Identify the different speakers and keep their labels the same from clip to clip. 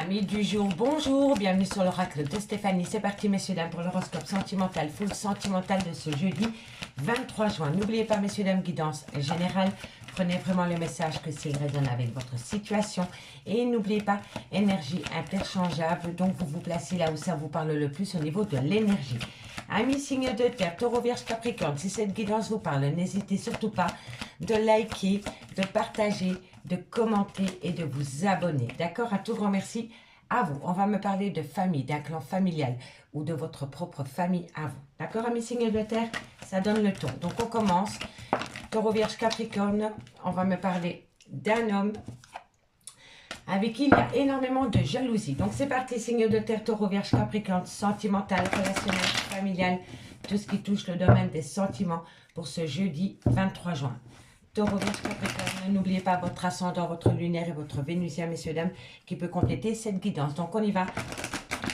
Speaker 1: Amis du jour, bonjour, bienvenue sur l'oracle de Stéphanie. C'est parti messieurs dames pour l'horoscope sentimental, full sentimental de ce jeudi 23 juin. N'oubliez pas messieurs dames, guidance générale, prenez vraiment le message que s'il résonne avec votre situation. Et n'oubliez pas, énergie interchangeable, donc vous vous placez là où ça vous parle le plus au niveau de l'énergie. Amis signe de terre, taureau, vierge, capricorne, si cette guidance vous parle, n'hésitez surtout pas de liker, de partager, de commenter et de vous abonner. D'accord? Un tout grand merci à vous. On va me parler de famille, d'un clan familial ou de votre propre famille à vous. D'accord, amis signes de terre? Ça donne le ton. Donc on commence. Taureau, vierge, capricorne. On va me parler d'un homme avec qui il y a énormément de jalousie. Donc c'est parti, signe de terre, taureau, vierge, capricorne, sentimental, relationnel, familial, tout ce qui touche le domaine des sentiments pour ce jeudi 23 juin. Taureau, vierge, capricorne, n'oubliez pas votre ascendant, votre lunaire et votre vénusien, messieurs, dames, qui peut compléter cette guidance. Donc on y va.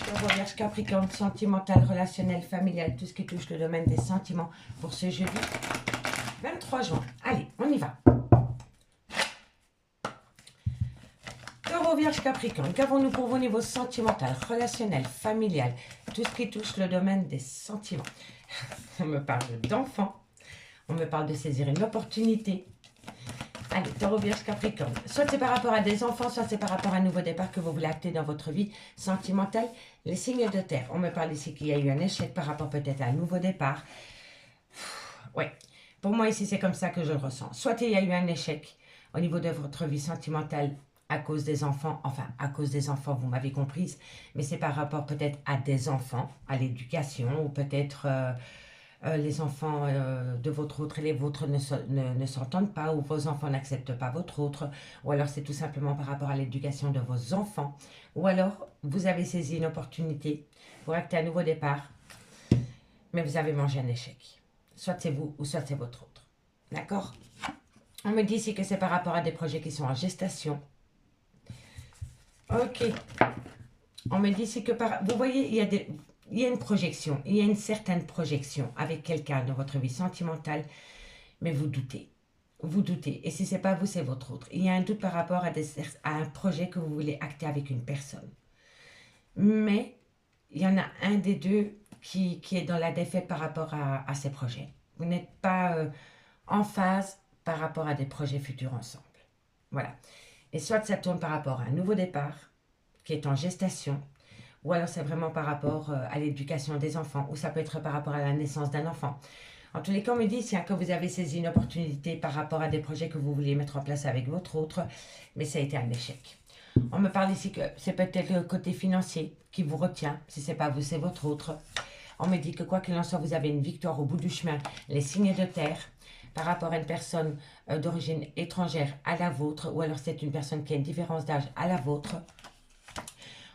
Speaker 1: Taureau, vierge, capricorne, sentimental, relationnel, familial, tout ce qui touche le domaine des sentiments pour ce jeudi 23 juin. Allez, on y va. Taureau, vierge, capricorne, qu'avons-nous pour vous au niveau sentimental, relationnel, familial, tout ce qui touche le domaine des sentiments? On me parle d'enfants, on me parle de saisir une opportunité. Allez, taureau, vierge, capricorne, soit c'est par rapport à des enfants, soit c'est par rapport à un nouveau départ que vous voulez acter dans votre vie sentimentale. Les signes de terre, on me parle ici qu'il y a eu un échec par rapport peut-être à un nouveau départ. Ouais, pour moi ici c'est comme ça que je le ressens. Soit il y a eu un échec au niveau de votre vie sentimentale à cause des enfants, enfin à cause des enfants, vous m'avez comprise, mais c'est par rapport peut-être à des enfants, à l'éducation, ou peut-être les enfants de votre autre et les vôtres ne s'entendent pas, ou vos enfants n'acceptent pas votre autre, ou alors c'est tout simplement par rapport à l'éducation de vos enfants, ou alors vous avez saisi une opportunité pour acter un nouveau départ, mais vous avez mangé un échec. Soit c'est vous, ou soit c'est votre autre. D'accord? On me dit ici que c'est par rapport à des projets qui sont en gestation. Ok. On me dit ici que vous voyez, il y a une projection, il y a une certaine projection avec quelqu'un dans votre vie sentimentale, mais vous doutez. Vous doutez. Et si ce n'est pas vous, c'est votre autre. Il y a un doute par rapport à un projet que vous voulez acter avec une personne. Mais il y en a un des deux qui est dans la défaite par rapport à ces projets. Vous n'êtes pas en phase par rapport à des projets futurs ensemble. Voilà. Et soit ça tourne par rapport à un nouveau départ qui est en gestation, ou alors c'est vraiment par rapport à l'éducation des enfants, ou ça peut être par rapport à la naissance d'un enfant. En tous les cas, on me dit que vous avez saisi une opportunité par rapport à des projets que vous vouliez mettre en place avec votre autre, mais ça a été un échec. On me parle ici que c'est peut-être le côté financier qui vous retient, si ce n'est pas vous, c'est votre autre. On me dit que quoi qu'il en soit, vous avez une victoire au bout du chemin, les signes de terre, par rapport à une personne d'origine étrangère à la vôtre, ou alors c'est une personne qui a une différence d'âge à la vôtre.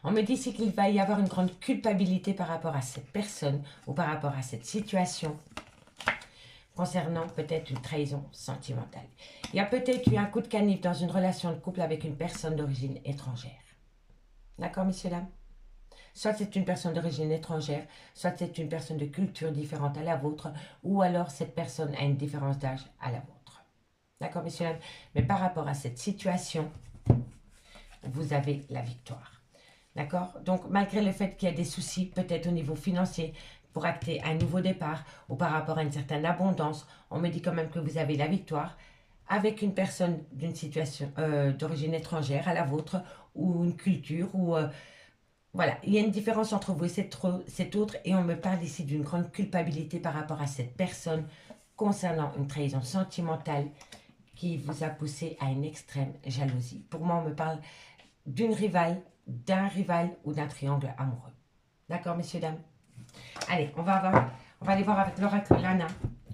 Speaker 1: On me dit ici qu'il va y avoir une grande culpabilité par rapport à cette personne ou par rapport à cette situation concernant peut-être une trahison sentimentale. Il y a peut-être eu un coup de canif dans une relation de couple avec une personne d'origine étrangère. D'accord, messieurs, dames? Soit c'est une personne d'origine étrangère, soit c'est une personne de culture différente à la vôtre, ou alors cette personne a une différence d'âge à la vôtre. D'accord, messieurs, dames? Mais par rapport à cette situation, vous avez la victoire. D'accord? Donc, malgré le fait qu'il y a des soucis, peut-être au niveau financier, pour acter un nouveau départ, ou par rapport à une certaine abondance, on me dit quand même que vous avez la victoire avec une personne d'une situation d'origine étrangère à la vôtre, ou une culture, ou... voilà, il y a une différence entre vous et cet autre, et on me parle ici d'une grande culpabilité par rapport à cette personne concernant une trahison sentimentale qui vous a poussé à une extrême jalousie. Pour moi, on me parle d'une rivale, d'un rival ou d'un triangle amoureux. D'accord, messieurs, dames? Allez, on va aller voir avec l'oracle Lana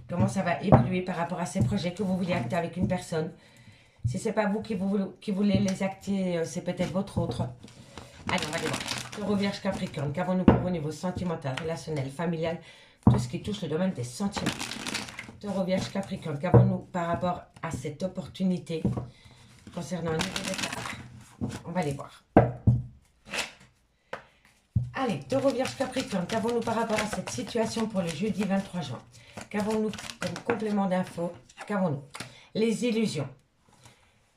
Speaker 1: comment ça va évoluer par rapport à ces projets que vous voulez acter avec une personne. Si ce n'est pas vous qui voulez les acter, c'est peut-être votre autre. Allez, on va aller voir. Taureau, vierge, capricorne, qu'avons-nous pour vous au niveau sentimental, relationnel, familial, tout ce qui touche le domaine des sentiments? Taureau, vierge, capricorne, qu'avons-nous par rapport à cette opportunité concernant un nouveau départ? On va aller voir. Allez, taureau, vierge, capricorne, qu'avons-nous par rapport à cette situation pour le jeudi 23 juin? Qu'avons-nous comme complément d'infos? Qu'avons-nous? Les illusions.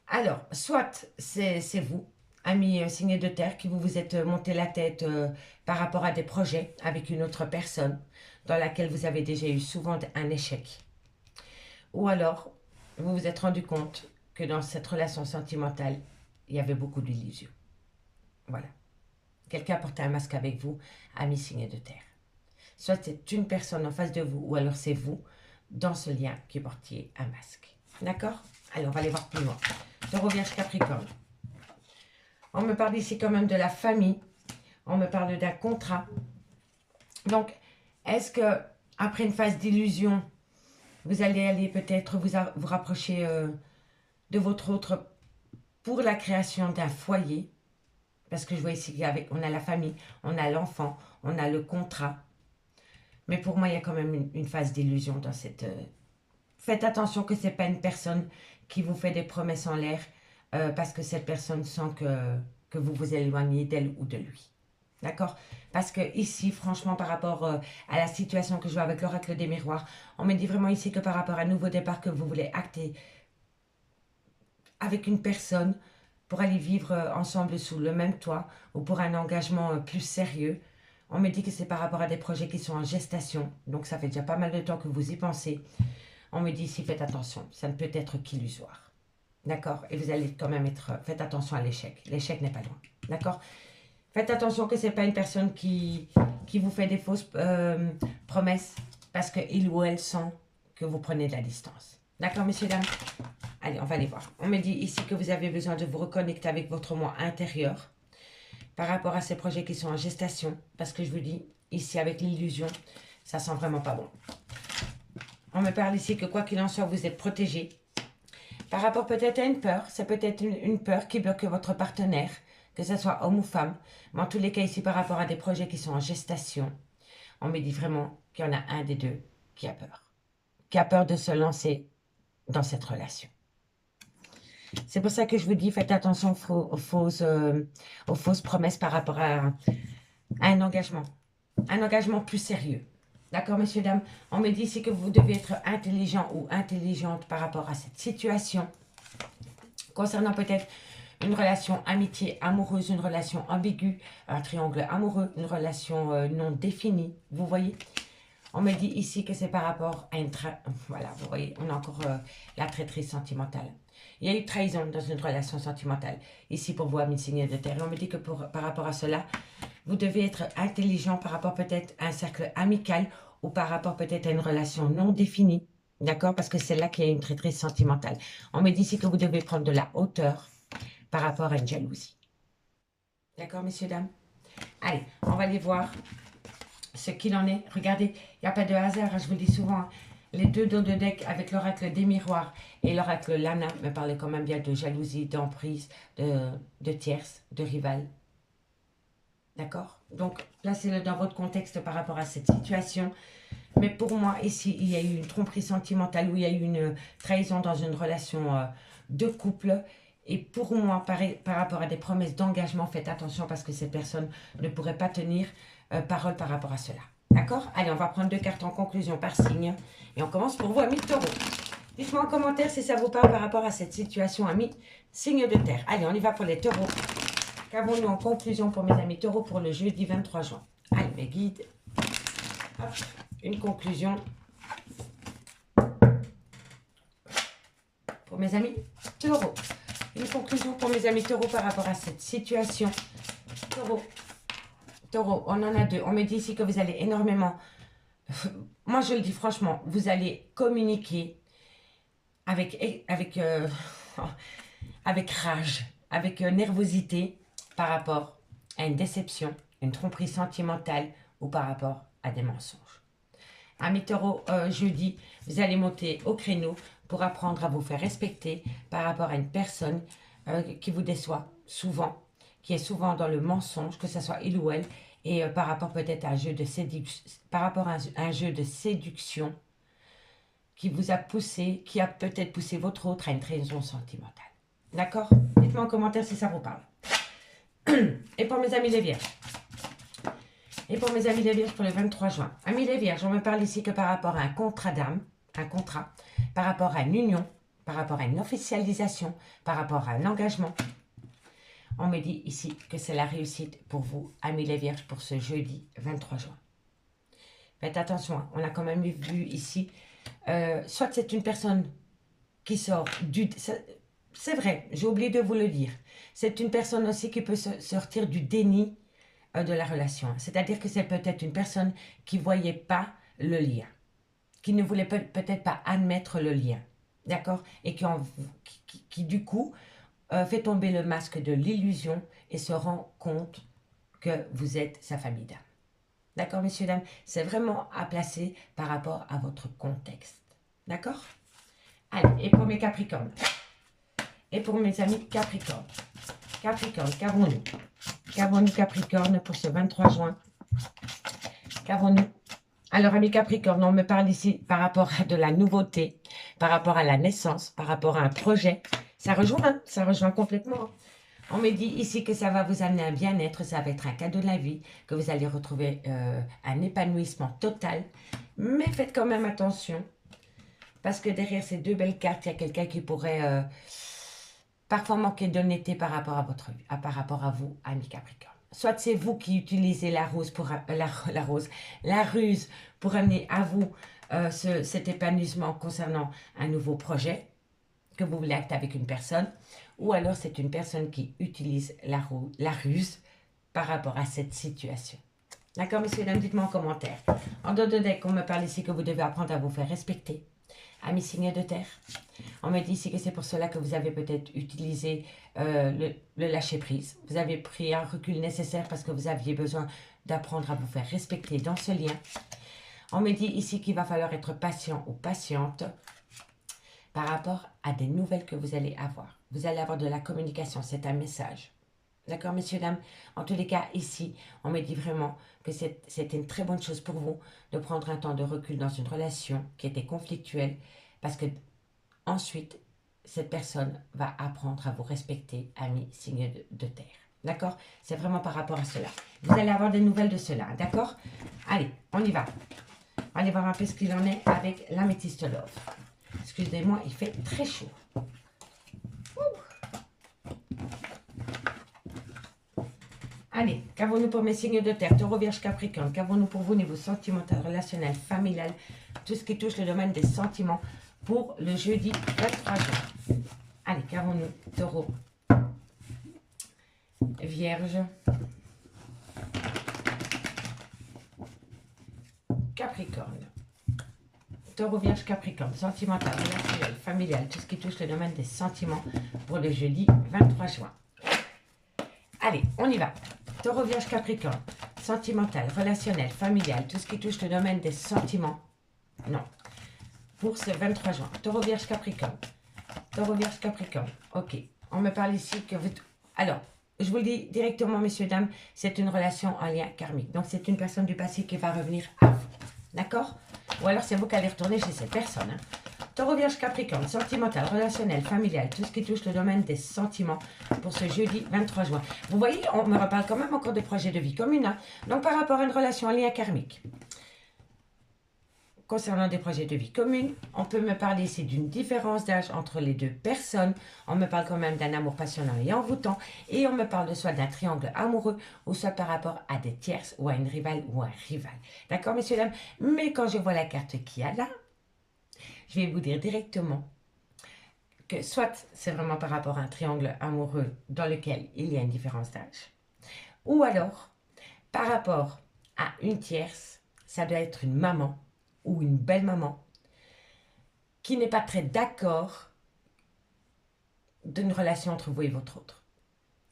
Speaker 1: Alors, soit c'est vous, Amis signés de terre, qui vous vous êtes monté la tête par rapport à des projets avec une autre personne dans laquelle vous avez déjà eu souvent un échec. Ou alors, vous vous êtes rendu compte que dans cette relation sentimentale, il y avait beaucoup d'illusions. Voilà. Quelqu'un portait un masque avec vous, ami signé de terre. Soit c'est une personne en face de vous, ou alors c'est vous, dans ce lien, qui portiez un masque. D'accord? Allez, on va aller voir plus loin. Taureau, Vierge, Capricorne. On me parle ici quand même de la famille. On me parle d'un contrat. Donc, est-ce que après une phase d'illusion, vous allez aller peut-être vous rapprocher de votre autre pour la création d'un foyer? Parce que je vois ici qu'on a la famille, on a l'enfant, on a le contrat. Mais pour moi, il y a quand même une phase d'illusion dans cette... Faites attention que ce n'est pas une personne qui vous fait des promesses en l'air parce que cette personne sent que vous vous éloignez d'elle ou de lui. D'accord? Parce que ici, franchement, par rapport à la situation que je vois avec l'oracle des miroirs, on me dit vraiment ici que par rapport à un nouveau départ que vous voulez acter avec une personne pour aller vivre ensemble sous le même toit ou pour un engagement plus sérieux, on me dit que c'est par rapport à des projets qui sont en gestation. Donc, ça fait déjà pas mal de temps que vous y pensez. On me dit ici, faites attention, ça ne peut être qu'illusoire. D'accord? Et vous allez quand même être... Faites attention à l'échec. L'échec n'est pas loin. D'accord? Faites attention que ce n'est pas une personne qui vous fait des fausses promesses parce qu'il ou elle sent que vous prenez de la distance. D'accord, messieurs, dames? Allez, on va aller voir. On me dit ici que vous avez besoin de vous reconnecter avec votre moi intérieur par rapport à ces projets qui sont en gestation. Parce que je vous dis, ici, avec l'illusion, ça sent vraiment pas bon. On me parle ici que quoi qu'il en soit, vous êtes protégé. Par rapport peut-être à une peur, c'est peut-être une peur qui bloque votre partenaire, que ce soit homme ou femme. Mais en tous les cas, ici, par rapport à des projets qui sont en gestation, on me dit vraiment qu'il y en a un des deux qui a peur. Qui a peur de se lancer dans cette relation. C'est pour ça que je vous dis, faites attention aux fausses promesses par rapport à un engagement. Un engagement plus sérieux. D'accord, messieurs, dames? On me dit ici que vous devez être intelligent ou intelligente par rapport à cette situation. Concernant peut-être une relation amitié, amoureuse, une relation ambiguë, un triangle amoureux, une relation non définie. Vous voyez? On me dit ici que c'est par rapport à une... Voilà, vous voyez, on a encore la traîtrise sentimentale. Il y a eu trahison dans une relation sentimentale. Ici, pour vous, amis signés de terre. On me dit que par rapport à cela, vous devez être intelligent par rapport peut-être à un cercle amical ou par rapport peut-être à une relation non définie. D'accord? Parce que c'est là qu'il y a une traîtrise sentimentale. On me dit ici que vous devez prendre de la hauteur par rapport à une jalousie. D'accord, messieurs, dames? Allez, on va aller voir ce qu'il en est. Regardez, il n'y a pas de hasard, hein, je vous le dis souvent. Hein. Les deux dos de deck avec l'oracle des miroirs et l'oracle Lana me parlaient quand même bien de jalousie, d'emprise, de tierce, de rival. D'accord? Donc, placez-le dans votre contexte par rapport à cette situation. Mais pour moi, ici, il y a eu une tromperie sentimentale ou il y a eu une trahison dans une relation de couple. Et pour moi, par rapport à des promesses d'engagement, faites attention parce que cette personne ne pourrait pas tenir parole par rapport à cela. D'accord? Allez, on va prendre 2 cartes en conclusion par signe. Et on commence pour vous, amis taureaux. Dites-moi en commentaire si ça vous parle par rapport à cette situation, amis signe de terre. Allez, on y va pour les taureaux. Qu'avons-nous en conclusion pour mes amis taureaux pour le jeudi 23 juin? Allez, mes guides. Hop, une conclusion. Pour mes amis taureaux. Une conclusion pour mes amis taureaux par rapport à cette situation. Taureau. Taureau, on en a 2. On me dit ici que vous allez énormément... Moi, je le dis franchement, vous allez communiquer avec rage, avec nervosité par rapport à une déception, une tromperie sentimentale ou par rapport à des mensonges. Amis taureaux, jeudi, vous allez monter au créneau pour apprendre à vous faire respecter par rapport à une personne qui vous déçoit souvent, qui est souvent dans le mensonge, que ce soit il ou elle, et par rapport peut-être à un jeu de séduction, qui vous a poussé, qui a peut-être poussé votre autre à une trahison sentimentale. D'accord? Dites-moi en commentaire si ça vous parle. Et pour mes amis les vierges. Et pour mes amis les vierges pour le 23 juin. Amis les vierges, on me parle ici que par rapport à un contrat d'âme, un contrat, par rapport à une union, par rapport à une officialisation, par rapport à un engagement. On me dit ici que c'est la réussite pour vous, amis les vierges, pour ce jeudi 23 juin. Faites attention, hein, on a quand même vu ici, soit c'est une personne qui sort du... C'est vrai, j'ai oublié de vous le dire. C'est une personne aussi qui peut sortir du déni de la relation. C'est-à-dire que c'est peut-être une personne qui ne voyait pas le lien, qui ne voulait peut-être pas admettre le lien, d'accord? Et qui du coup fait tomber le masque de l'illusion et se rend compte que vous êtes sa famille d'âme. D'accord, messieurs, dames? C'est vraiment à placer par rapport à votre contexte. D'accord? Allez, et pour mes Capricornes. Et pour mes amis Capricornes. Capricorne, qu'avons-nous? Qu'avons-nous Capricorne pour ce 23 juin? Qu'avons-nous? Alors, amis Capricorne, on me parle ici par rapport à de la nouveauté, par rapport à la naissance, par rapport à un projet. Ça rejoint complètement. On me dit ici que ça va vous amener un bien-être, ça va être un cadeau de la vie, que vous allez retrouver un épanouissement total. Mais faites quand même attention, parce que derrière ces deux belles cartes, il y a quelqu'un qui pourrait parfois manquer d'honnêteté par rapport à vous, amis Capricorne. Soit c'est vous qui utilisez la ruse pour amener à vous cet épanouissement concernant un nouveau projet que vous voulez acter avec une personne, ou alors c'est une personne qui utilise la ruse par rapport à cette situation. D'accord, messieurs, dames, dites-moi en commentaire. En dos de deck, on me parle ici que vous devez apprendre à vous faire respecter. Amis signes de terre, on me dit ici que c'est pour cela que vous avez peut-être utilisé le lâcher-prise. Vous avez pris un recul nécessaire parce que vous aviez besoin d'apprendre à vous faire respecter dans ce lien. On me dit ici qu'il va falloir être patient ou patiente par rapport à des nouvelles que vous allez avoir. Vous allez avoir de la communication, c'est un message. D'accord, messieurs, dames? En tous les cas, ici, on me dit vraiment que c'était une très bonne chose pour vous de prendre un temps de recul dans une relation qui était conflictuelle parce que ensuite, cette personne va apprendre à vous respecter, amis, signes de terre. D'accord? C'est vraiment par rapport à cela. Vous allez avoir des nouvelles de cela, d'accord? Allez, on y va. On va aller voir un peu ce qu'il en est avec l'améthyste love. Excusez-moi, il fait très chaud. Allez, qu'avons-nous pour mes signes de terre? Taureau, Vierge, Capricorne. Qu'avons-nous pour vous niveau sentimental, relationnel, familial, tout ce qui touche le domaine des sentiments pour le jeudi 23 juin? Allez, qu'avons-nous? Taureau, Vierge, Capricorne. Taureau, Vierge, Capricorne. Sentimental, relationnel, familial, tout ce qui touche le domaine des sentiments pour le jeudi 23 juin. Allez, on y va. Taureau, Vierge, Capricorne, sentimental, relationnel, familial, tout ce qui touche le domaine des sentiments. Non. Pour ce 23 juin. Taureau, Vierge, Capricorne. Taureau, Vierge, Capricorne. Ok. On me parle ici que vous... Alors, je vous le dis directement, messieurs, dames, c'est une relation en lien karmique. Donc, c'est une personne du passé qui va revenir à vous. D'accord? Ou alors, c'est vous qui allez retourner chez cette personne. Hein. Taureau, Vierge, Capricorne, sentimental, relationnel, familial, tout ce qui touche le domaine des sentiments pour ce jeudi 23 juin. Vous voyez, on me reparle quand même encore de projets de vie commune. Hein. Donc, par rapport à une relation en lien karmique, concernant des projets de vie commune, on peut me parler ici d'une différence d'âge entre les deux personnes. On me parle quand même d'un amour passionnant et envoûtant. Et on me parle de soit d'un triangle amoureux ou soit par rapport à des tierces ou à une rivale ou un rival. D'accord, messieurs, dames? Mais quand je vois la carte qu'il y a là, je vais vous dire directement que soit c'est vraiment par rapport à un triangle amoureux dans lequel il y a une différence d'âge, ou alors par rapport à une tierce, ça doit être une maman ou une belle maman qui n'est pas très d'accord d'une relation entre vous et votre autre.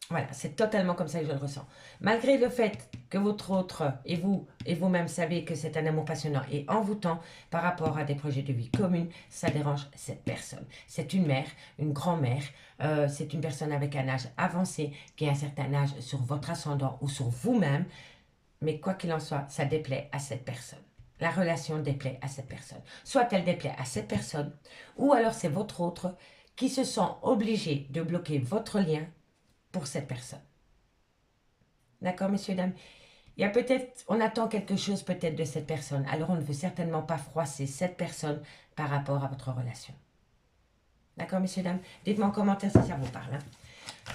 Speaker 1: Voilà, c'est totalement comme ça que je le ressens. Malgré le fait que votre autre et vous-même savez que c'est un amour passionnant et envoûtant par rapport à des projets de vie communs, ça dérange cette personne. C'est une mère, une grand-mère, c'est une personne avec un âge avancé, qui a un certain âge sur votre ascendant ou sur vous-même, mais quoi qu'il en soit, ça déplaît à cette personne. La relation déplaît à cette personne. Soit elle déplaît à cette personne, ou alors c'est votre autre qui se sent obligé de bloquer votre lien pour cette personne. D'accord, messieurs, dames? Il y a peut-être, on attend quelque chose peut-être de cette personne. Alors, on ne veut certainement pas froisser cette personne par rapport à votre relation. D'accord, messieurs, dames? Dites-moi en commentaire si ça vous parle. Hein.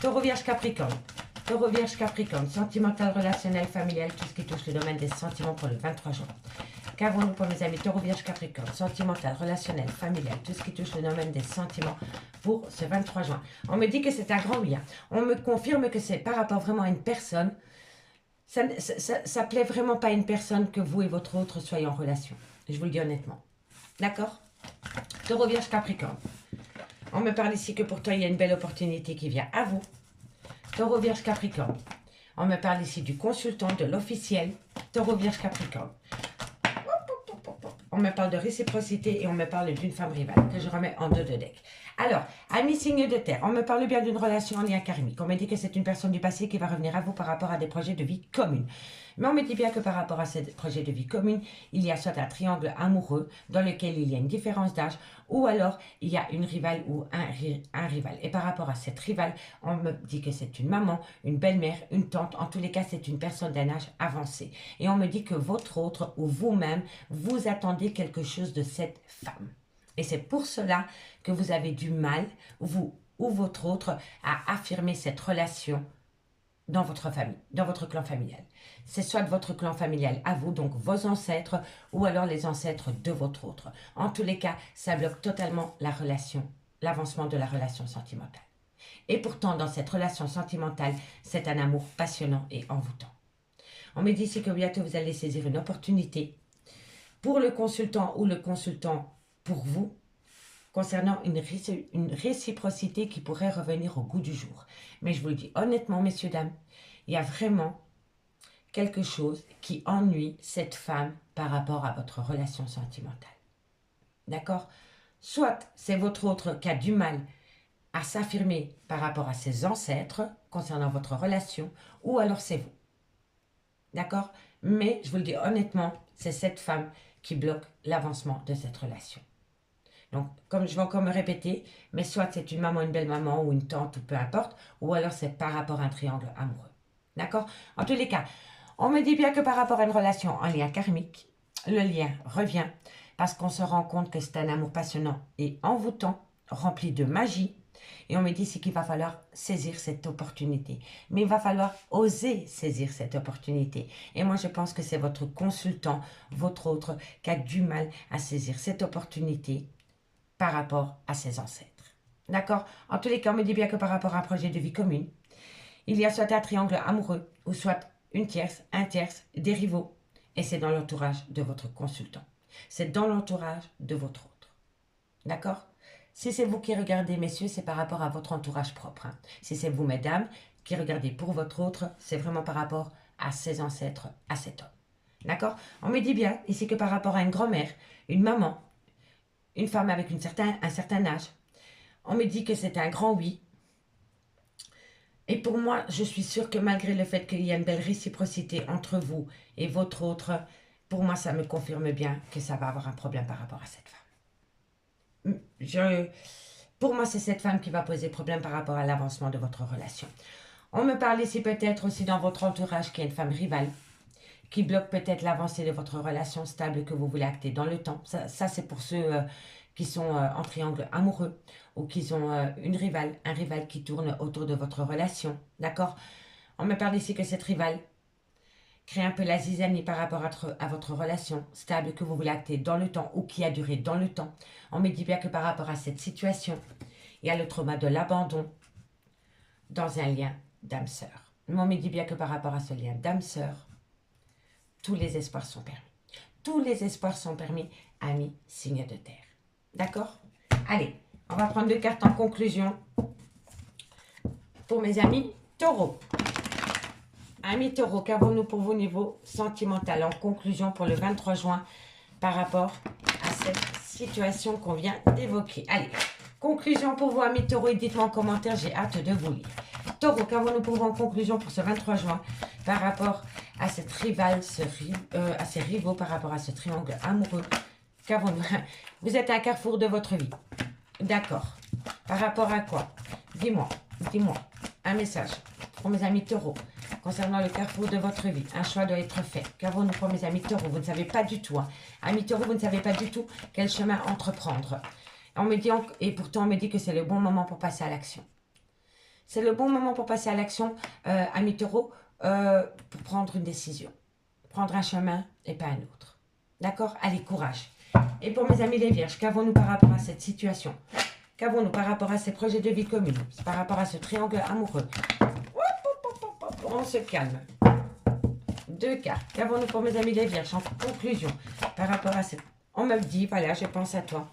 Speaker 1: Taureau, Vierge, Capricorne. Taureau, Vierge, Capricorne. Sentimental, relationnel, familial, tout ce qui touche le domaine des sentiments pour le 23 juin. Qu'avons-nous pour mes amis Taureau, Vierge, Capricorne? Sentimental, relationnel, familial, tout ce qui touche le domaine des sentiments pour ce 23 juin. On me dit que c'est un grand oui. On me confirme que c'est par rapport vraiment à une personne. Ça plaît vraiment pas à une personne que vous et votre autre soyez en relation. Je vous le dis honnêtement. D'accord? Taureau, Vierge, Capricorne. On me parle ici que pour toi, il y a une belle opportunité qui vient à vous. Taureau, Vierge, Capricorne. On me parle ici du consultant, de l'officiel. Taureau, Vierge, Capricorne. On me parle de réciprocité et on me parle d'une femme rivale que je remets en deux de deck. Alors, amis signe de terre, on me parle bien d'une relation en lien karmique. On me dit que c'est une personne du passé qui va revenir à vous par rapport à des projets de vie communs. Mais on me dit bien que par rapport à ces projets de vie communs, il y a soit un triangle amoureux dans lequel il y a une différence d'âge ou alors il y a une rivale ou un rival. Et par rapport à cette rivale, on me dit que c'est une maman, une belle-mère, une tante. En tous les cas, c'est une personne d'un âge avancé. Et on me dit que votre autre ou vous-même, vous attendez quelque chose de cette femme. Et c'est pour cela que vous avez du mal, vous ou votre autre, à affirmer cette relation dans votre famille, dans votre clan familial. C'est soit votre clan familial à vous, donc vos ancêtres, ou alors les ancêtres de votre autre. En tous les cas, ça bloque totalement la relation, l'avancement de la relation sentimentale. Et pourtant, dans cette relation sentimentale, c'est un amour passionnant et envoûtant. On me dit ici que bientôt vous allez saisir une opportunité pour le consultant ou le consultant pour vous, concernant une réciprocité qui pourrait revenir au goût du jour. Mais je vous le dis honnêtement, messieurs, dames, il y a vraiment quelque chose qui ennuie cette femme par rapport à votre relation sentimentale. D'accord? Soit c'est votre autre qui a du mal à s'affirmer par rapport à ses ancêtres concernant votre relation, ou alors c'est vous. D'accord? Mais je vous le dis honnêtement, c'est cette femme qui bloque l'avancement de cette relation. Donc, comme je vais encore me répéter, mais soit c'est une maman, une belle-maman ou une tante ou peu importe, ou alors c'est par rapport à un triangle amoureux. D'accord? En tous les cas, on me dit bien que par rapport à une relation en lien karmique, le lien revient parce qu'on se rend compte que c'est un amour passionnant et envoûtant, rempli de magie. Et on me dit ici qu'il va falloir saisir cette opportunité. Mais il va falloir oser saisir cette opportunité. Et moi, je pense que c'est votre consultant, votre autre, qui a du mal à saisir cette opportunité par rapport à ses ancêtres. D'accord? En tous les cas, on me dit bien que par rapport à un projet de vie commune, il y a soit un triangle amoureux, ou soit une tierce, un tierce, des rivaux. Et c'est dans l'entourage de votre consultant. C'est dans l'entourage de votre autre. D'accord? Si c'est vous qui regardez, messieurs, c'est par rapport à votre entourage propre. Hein. Si c'est vous, mesdames, qui regardez pour votre autre, c'est vraiment par rapport à ses ancêtres, à cet homme. D'accord? On me dit bien ici que par rapport à une grand-mère, une maman, une femme avec un certain âge, on me dit que c'est un grand oui. Et pour moi, je suis sûre que malgré le fait qu'il y a une belle réciprocité entre vous et votre autre, pour moi, ça me confirme bien que ça va avoir un problème par rapport à cette femme. Pour moi, c'est cette femme qui va poser problème par rapport à l'avancement de votre relation. On me parle ici peut-être aussi dans votre entourage qu'il y a une femme rivale qui bloque peut-être l'avancée de votre relation stable que vous voulez acter dans le temps. Ça c'est pour ceux qui sont en triangle amoureux ou qui ont un rival qui tourne autour de votre relation. D'accord? On me parle ici que cette rivale crée un peu la zizanie par rapport à votre relation stable que vous voulez acter dans le temps ou qui a duré dans le temps. On me dit bien que par rapport à cette situation, il y a le trauma de l'abandon dans un lien d'âme-sœur. Mais on me dit bien que par rapport à ce lien d'âme-sœur, tous les espoirs sont permis. Tous les espoirs sont permis, amis, signes de terre. D'accord? Allez, on va prendre 2 cartes en conclusion pour mes amis taureaux. Amis taureaux, qu'avons-nous pour vous niveau sentimental en conclusion pour le 23 juin par rapport à cette situation qu'on vient d'évoquer? Allez, conclusion pour vous, amis taureaux, et dites-moi en commentaire, j'ai hâte de vous lire. Taureau, qu'avons-nous pour vous en conclusion pour ce 23 juin par rapport à cette rivale, à ces rivaux, par rapport à ce triangle amoureux? Qu'avons-nous? Vous êtes à un carrefour de votre vie. D'accord. Par rapport à quoi? Dis-moi, un message pour mes amis taureaux concernant le carrefour de votre vie. Un choix doit être fait. Qu'avons-nous pour mes amis taureaux? Vous ne savez pas du tout. Hein. Amis taureaux, vous ne savez pas du tout quel chemin entreprendre. On me dit, et pourtant, on me dit que c'est le bon moment pour passer à l'action. C'est le bon moment pour passer à l'action, amis taureaux, pour prendre une décision. Prendre un chemin et pas un autre. D'accord? Allez, courage. Et pour mes amis les vierges, qu'avons-nous par rapport à cette situation? Qu'avons-nous par rapport à ces projets de vie commune? Par rapport à ce triangle amoureux? On se calme. 2 cartes. Qu'avons-nous pour mes amis les vierges en conclusion par rapport à cette... On me dit, voilà, je pense à toi.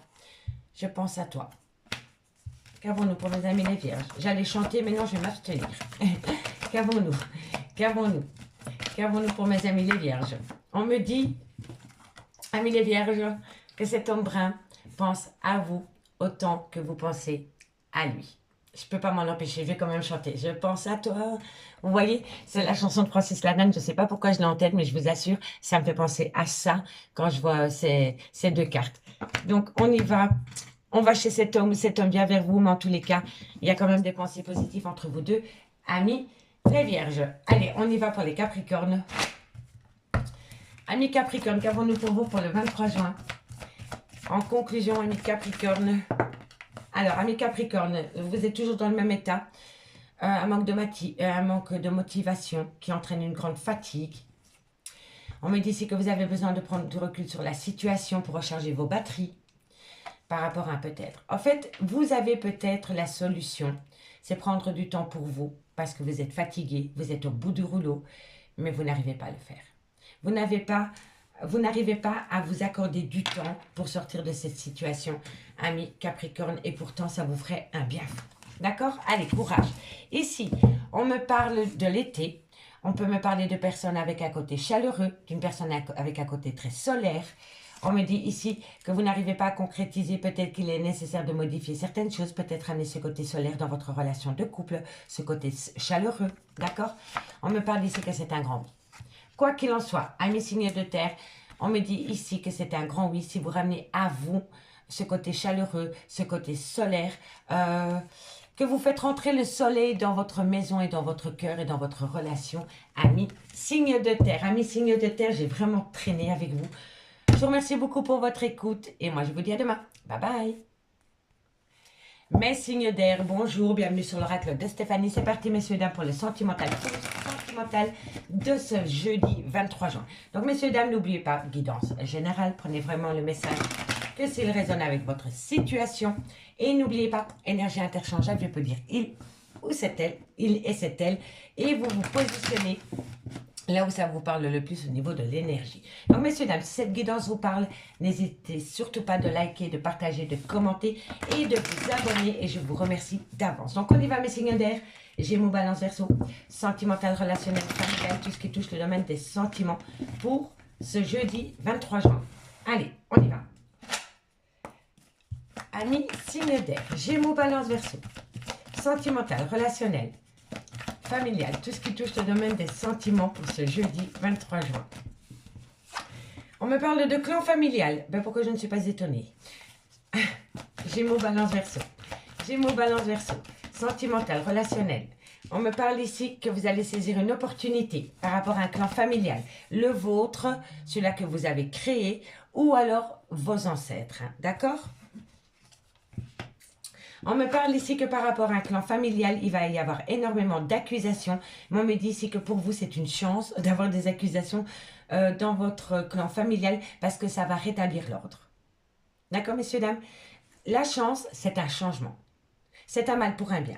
Speaker 1: Je pense à toi. Qu'avons-nous pour mes amis les vierges? J'allais chanter, mais non, je vais m'abstenir. Qu'avons-nous? Qu'avons-nous? Qu'avons-nous pour mes amis les vierges? On me dit, amis les vierges, que cet homme brun pense à vous autant que vous pensez à lui. Je ne peux pas m'en empêcher, je vais quand même chanter. Je pense à toi. Vous voyez, c'est la chanson de Francis Lalanne. Je ne sais pas pourquoi je l'ai en tête, mais je vous assure, ça me fait penser à ça quand je vois ces 2 cartes. Donc, on y va. On va chez cet homme vient vers vous, mais en tous les cas, il y a quand même des pensées positives entre vous deux, amis les vierges. Allez, on y va pour les capricornes. Amis Capricorne, qu'avons-nous pour vous pour le 23 juin? En conclusion, amis Capricorne. Alors, amis Capricorne, vous êtes toujours dans le même état. Un manque de motivation qui entraîne une grande fatigue. On me dit ici que vous avez besoin de prendre du recul sur la situation pour recharger vos batteries. Par rapport à un peut-être. En fait, vous avez peut-être la solution. C'est prendre du temps pour vous parce que vous êtes fatigué, vous êtes au bout du rouleau, mais vous n'arrivez pas à le faire. Vous n'arrivez pas à vous accorder du temps pour sortir de cette situation, amis Capricorne, et pourtant ça vous ferait un bien fou. D'accord? Allez, courage. Ici, on me parle de l'été. On peut me parler de personnes avec un côté chaleureux, d'une personne avec un côté très solaire. On me dit ici que vous n'arrivez pas à concrétiser, peut-être qu'il est nécessaire de modifier certaines choses, peut-être amener ce côté solaire dans votre relation de couple, ce côté chaleureux, d'accord? On me parle ici que c'est un grand oui. Quoi qu'il en soit, amis signes de terre, on me dit ici que c'est un grand oui si vous ramenez à vous ce côté chaleureux, ce côté solaire, que vous faites rentrer le soleil dans votre maison et dans votre cœur et dans votre relation, amis signes de terre. Amis signes de terre, j'ai vraiment traîné avec vous. Je vous remercie beaucoup pour votre écoute et moi je vous dis à demain. Bye bye. Mes signes d'air, bonjour, bienvenue sur l'oracle de Stéphanie. C'est parti messieurs dames pour le sentimental de ce jeudi 23 juin. Donc messieurs dames, n'oubliez pas, guidance générale, prenez vraiment le message que s'il résonne avec votre situation. Et n'oubliez pas, énergie interchangeable, je peux dire il ou c'est elle, il et c'est elle. Et vous vous positionnez là où ça vous parle le plus au niveau de l'énergie. Donc, messieurs, dames, si cette guidance vous parle, n'hésitez surtout pas de liker, de partager, de commenter et de vous abonner. Et je vous remercie d'avance. Donc, on y va, mes signes d'air. Gémeaux, Balance, Verseau, sentimental, relationnel, familial, tout ce qui touche le domaine des sentiments pour ce jeudi 23 juin. Allez, on y va. Amis, signes d'air. Gémeaux, Balance, Verseau, sentimental, relationnel, familial, tout ce qui touche le domaine des sentiments pour ce jeudi 23 juin. On me parle de clan familial. Ben pourquoi je ne suis pas étonnée? Gémeaux, Balance, Verseau. Gémeaux, Balance, Verseau. Sentimental, relationnel. On me parle ici que vous allez saisir une opportunité par rapport à un clan familial. Le vôtre, celui-là que vous avez créé, ou alors vos ancêtres. D'accord? On me parle ici que par rapport à un clan familial, il va y avoir énormément d'accusations. Mais on me dit ici que pour vous, c'est une chance d'avoir des accusations dans votre clan familial parce que ça va rétablir l'ordre. D'accord, messieurs, dames? La chance, c'est un changement. C'est un mal pour un bien.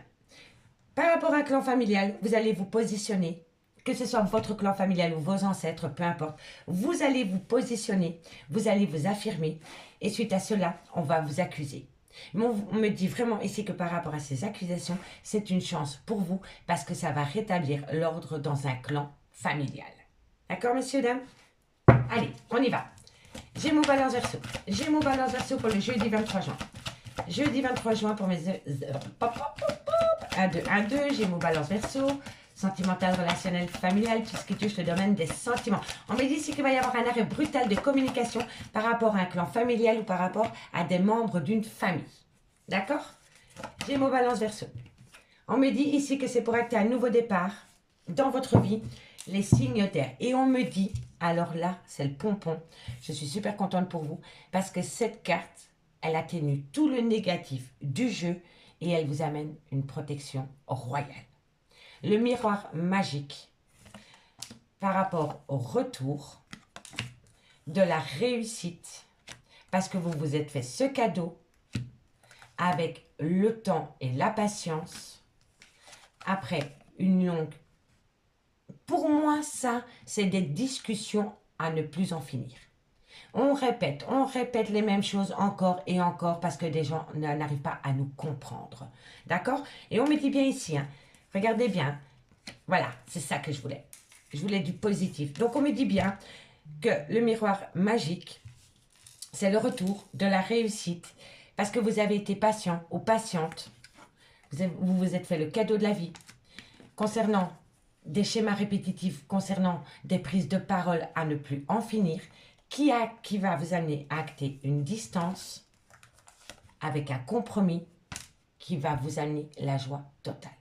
Speaker 1: Par rapport à un clan familial, vous allez vous positionner, que ce soit votre clan familial ou vos ancêtres, peu importe. Vous allez vous positionner, vous allez vous affirmer et suite à cela, on va vous accuser. Mais on me dit vraiment ici que par rapport à ces accusations, c'est une chance pour vous parce que ça va rétablir l'ordre dans un clan familial. D'accord, messieurs, dames? Allez, on y va. Gémeaux, Balance, Verseau. Gémeaux, Balance, Verseau pour le jeudi 23 juin. Jeudi 23 juin pour mes... 1, 2, 1, 2. Gémeaux, Balance, Verseau. Sentimental, relationnel, familial, tout ce qui touche le domaine des sentiments. On me dit ici qu'il va y avoir un arrêt brutal de communication par rapport à un clan familial ou par rapport à des membres d'une famille. D'accord? Gémeaux, Balance, Verseau. On me dit ici que c'est pour acter un nouveau départ dans votre vie, les signes d'air. Et on me dit, alors là, c'est le pompon. Je suis super contente pour vous parce que cette carte, elle atténue tout le négatif du jeu et elle vous amène une protection royale. Le miroir magique par rapport au retour de la réussite, parce que vous vous êtes fait ce cadeau avec le temps et la patience, après une longue... Pour moi, ça, c'est des discussions à ne plus en finir. On répète les mêmes choses encore et encore parce que des gens n'arrivent pas à nous comprendre. D'accord? Et on me dit bien ici, hein, regardez bien, voilà, c'est ça que je voulais. Je voulais du positif. Donc on me dit bien que le miroir magique, c'est le retour de la réussite parce que vous avez été patient ou patiente. Vous vous êtes fait le cadeau de la vie concernant des schémas répétitifs, concernant des prises de parole à ne plus en finir, qui va vous amener à acter une distance avec un compromis qui va vous amener la joie totale.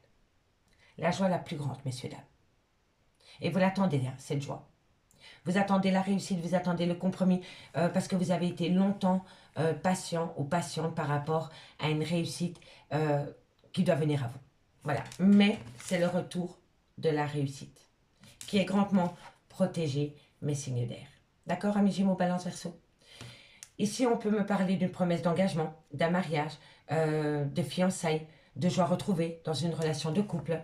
Speaker 1: La joie la plus grande, messieurs, dames. Et vous l'attendez, hein, cette joie. Vous attendez la réussite, vous attendez le compromis parce que vous avez été longtemps patient ou patiente par rapport à une réussite qui doit venir à vous. Voilà. Mais c'est le retour de la réussite qui est grandement protégé, mes signes d'air. D'accord, amis Gémeaux, Balance, Verseau? Ici, on peut me parler d'une promesse d'engagement, d'un mariage, de fiançailles, de joie retrouvée dans une relation de couple.